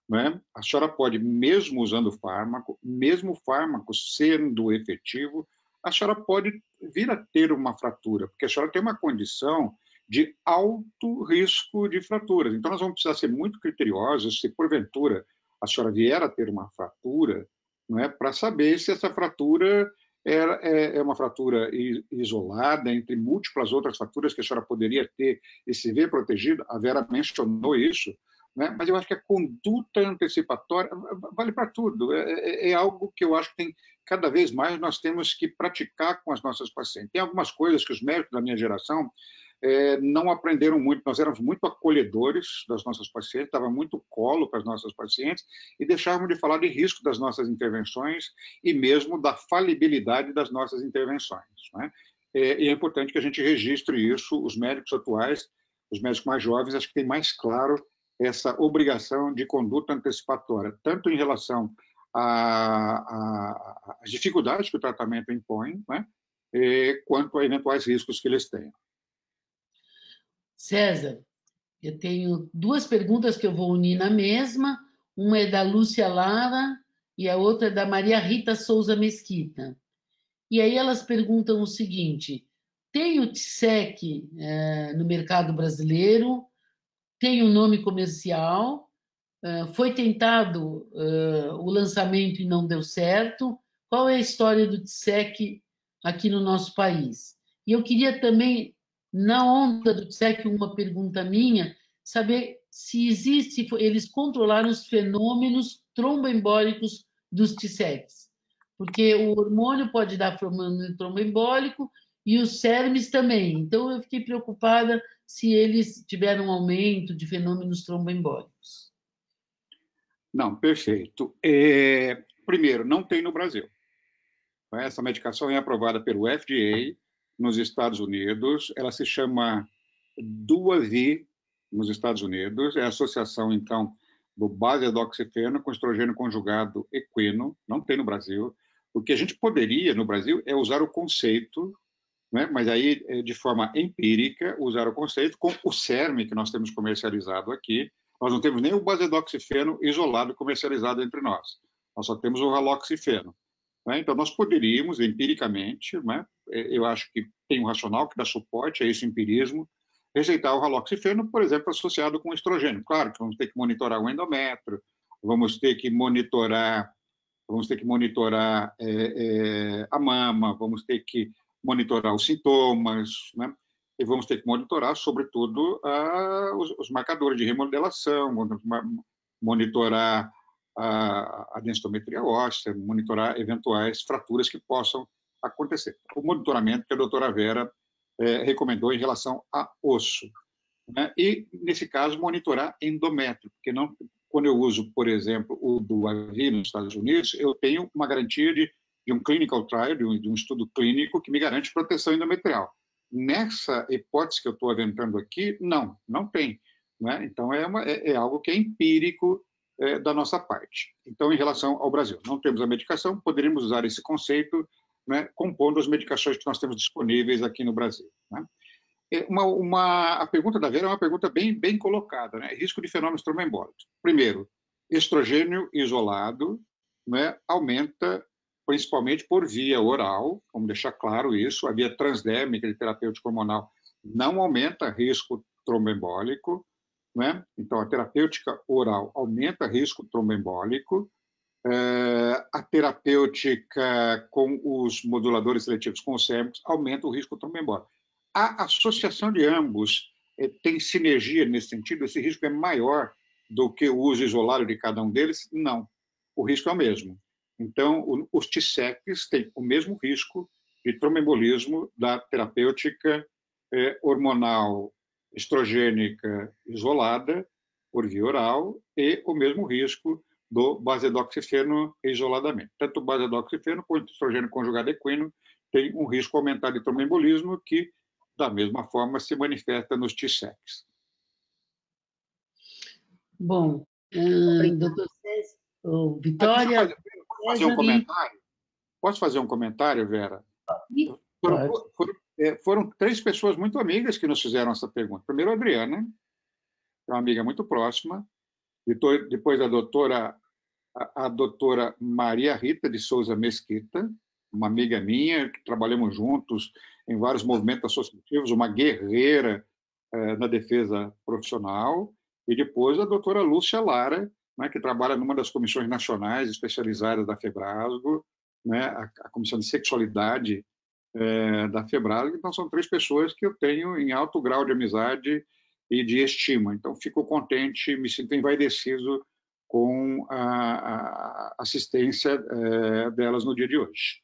Né? A senhora pode, mesmo usando fármaco, mesmo o fármaco sendo efetivo, a senhora pode vir a ter uma fratura, porque a senhora tem uma condição de alto risco de fraturas. Então, nós vamos precisar ser muito criteriosos se, porventura, a senhora vier a ter uma fratura, não é, para saber se essa fratura é uma fratura isolada entre múltiplas outras fraturas que a senhora poderia ter e se ver protegida. A Vera mencionou isso, né? Mas eu acho que a conduta antecipatória vale para tudo. É algo que eu acho que tem, cada vez mais nós temos que praticar com as nossas pacientes. Tem algumas coisas que os médicos da minha geração não aprenderam muito. Nós éramos muito acolhedores das nossas pacientes, dava muito colo para as nossas pacientes e deixávamos de falar de risco das nossas intervenções e mesmo da falibilidade das nossas intervenções. Né? E é importante que a gente registre isso. Os médicos atuais, os médicos mais jovens, acho que tem mais claro essa obrigação de conduta antecipatória, tanto em relação às dificuldades que o tratamento impõe, né, quanto a eventuais riscos que eles tenham. César, eu tenho 2 perguntas que eu vou unir na mesma. Uma é da Lúcia Lara e a outra é da Maria Rita Souza Mesquita. E aí elas perguntam o seguinte: tem o TSEC no mercado brasileiro? Tem um nome comercial, foi tentado o lançamento e não deu certo. Qual é a história do TSEC aqui no nosso país? E eu queria também, na onda do TSEC, uma pergunta minha, saber se existe, eles controlaram os fenômenos tromboembólicos dos TSECs, porque o hormônio pode dar fenômeno tromboembólico e os CERMs também. Então, eu fiquei preocupada se eles tiveram um aumento de fenômenos tromboembólicos. Não, perfeito. Primeiro, não tem no Brasil. Essa medicação é aprovada pelo FDA nos Estados Unidos. Ela se chama Duavir nos Estados Unidos. É a associação, então, do basedoxifeno com estrogênio conjugado equino. Não tem no Brasil. O que a gente poderia, no Brasil, é usar o conceito, né? Mas aí, de forma empírica, usar o conceito com o CERM que nós temos comercializado aqui. Nós não temos nem o basedoxifeno isolado comercializado entre nós. Nós só temos o raloxifeno. Né? Então, nós poderíamos, empiricamente, né? Eu acho que tem um racional que dá suporte a esse empirismo, receitar o raloxifeno, por exemplo, associado com estrogênio. Claro que vamos ter que monitorar o endométrio, vamos ter que monitorar a mama, vamos ter que monitorar os sintomas, né? E vamos ter que monitorar, sobretudo, os marcadores de remodelação, monitorar a densitometria óssea, monitorar eventuais fraturas que possam acontecer. O monitoramento que a doutora Vera recomendou em relação a osso. Né? E, nesse caso, monitorar endométrio, porque não, quando eu uso, por exemplo, o Duavir nos Estados Unidos, eu tenho uma garantia de de um clinical trial, de um estudo clínico que me garante proteção endometrial. Nessa hipótese que eu estou aventando aqui, não tem. Né? Então, é algo que é empírico da nossa parte. Então, em relação ao Brasil, não temos a medicação, poderíamos usar esse conceito, né, compondo as medicações que nós temos disponíveis aqui no Brasil. Né? A pergunta da Vera é uma pergunta bem colocada, né? Risco de fenômenos tromboembólicos. Primeiro, estrogênio isolado, né, aumenta principalmente por via oral, vamos deixar claro isso, a via transdérmica de terapêutica hormonal não aumenta risco tromboembólico, né? Então, a terapêutica oral aumenta risco tromboembólico, a terapêutica com os moduladores seletivos concêntricos aumenta o risco tromboembólico. A associação de ambos tem sinergia nesse sentido? Esse risco é maior do que o uso isolado de cada um deles? Não. O risco é o mesmo. Então, os TSECs têm o mesmo risco de tromboembolismo da terapêutica hormonal estrogênica isolada por via oral e o mesmo risco do basedoxifeno isoladamente. Tanto o basedoxifeno quanto o estrogênio conjugado equino tem um risco aumentado de tromboembolismo que, da mesma forma, se manifesta nos TSECs. Bom, doutor César, Vitória... Posso fazer um comentário, Vera? Foram 3 pessoas muito amigas que nos fizeram essa pergunta. Primeiro, a Adriana, que é uma amiga muito próxima. Depois, a doutora Maria Rita de Souza Mesquita, uma amiga minha, que trabalhamos juntos em vários movimentos associativos, uma guerreira na defesa profissional. E depois, a doutora Lúcia Lara, né, que trabalha numa das comissões nacionais especializadas da FEBRASGO, né, a Comissão de Sexualidade da FEBRASGO. Então, são 3 pessoas que eu tenho em alto grau de amizade e de estima. Então, fico contente, me sinto envaidecido com a assistência delas no dia de hoje.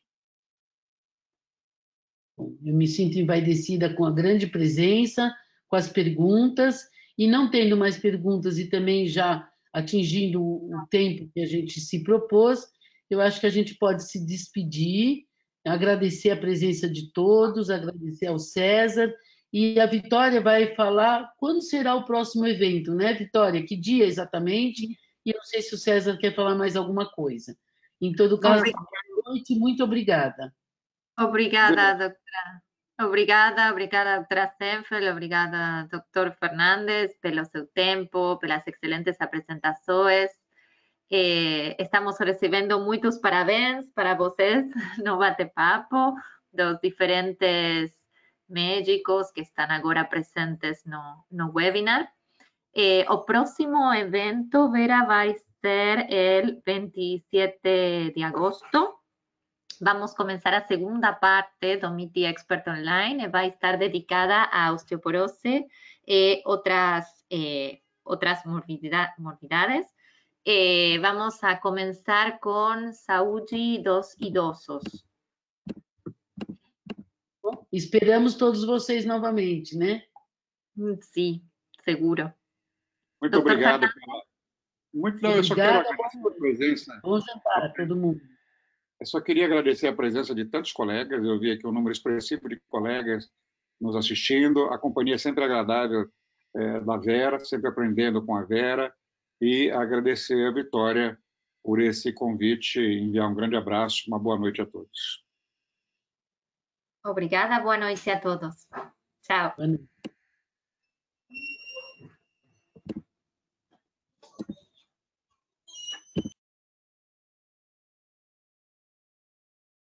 Eu me sinto envaidecida com a grande presença, com as perguntas, e não tendo mais perguntas e também já atingindo o tempo que a gente se propôs, eu acho que a gente pode se despedir, agradecer a presença de todos, agradecer ao César, e a Vitória vai falar quando será o próximo evento, né, Vitória? Que dia exatamente? E eu não sei se o César quer falar mais alguma coisa. Em todo caso, boa noite e muito obrigada. Obrigada, doutora. Obrigada, doutora Senfeld, obrigada, doutor Fernandes, pelo seu tempo, pelas excelentes apresentações. Estamos recebendo muitos parabéns para vocês no bate-papo, dos diferentes médicos que estão agora presentes no webinar. O próximo evento, Vera, vai ser el 27 de agosto. Vamos comenzar a segunda parte do Meet the Expert Online, va a estar dedicada a osteoporose y otras morbidades. Vamos a comenzar con saúde dos idosos. Esperamos todos vocês novamente, né? Sim, seguro. Muito obrigado. Eu só quero agradecer a presença. Bom jantar a todo mundo. Eu só queria agradecer a presença de tantos colegas. Eu vi aqui um número expressivo de colegas nos assistindo. A companhia sempre agradável da Vera, sempre aprendendo com a Vera. E agradecer a Vitória por esse convite e enviar um grande abraço. Uma boa noite a todos. Obrigada, boa noite a todos. Tchau. Boa noite.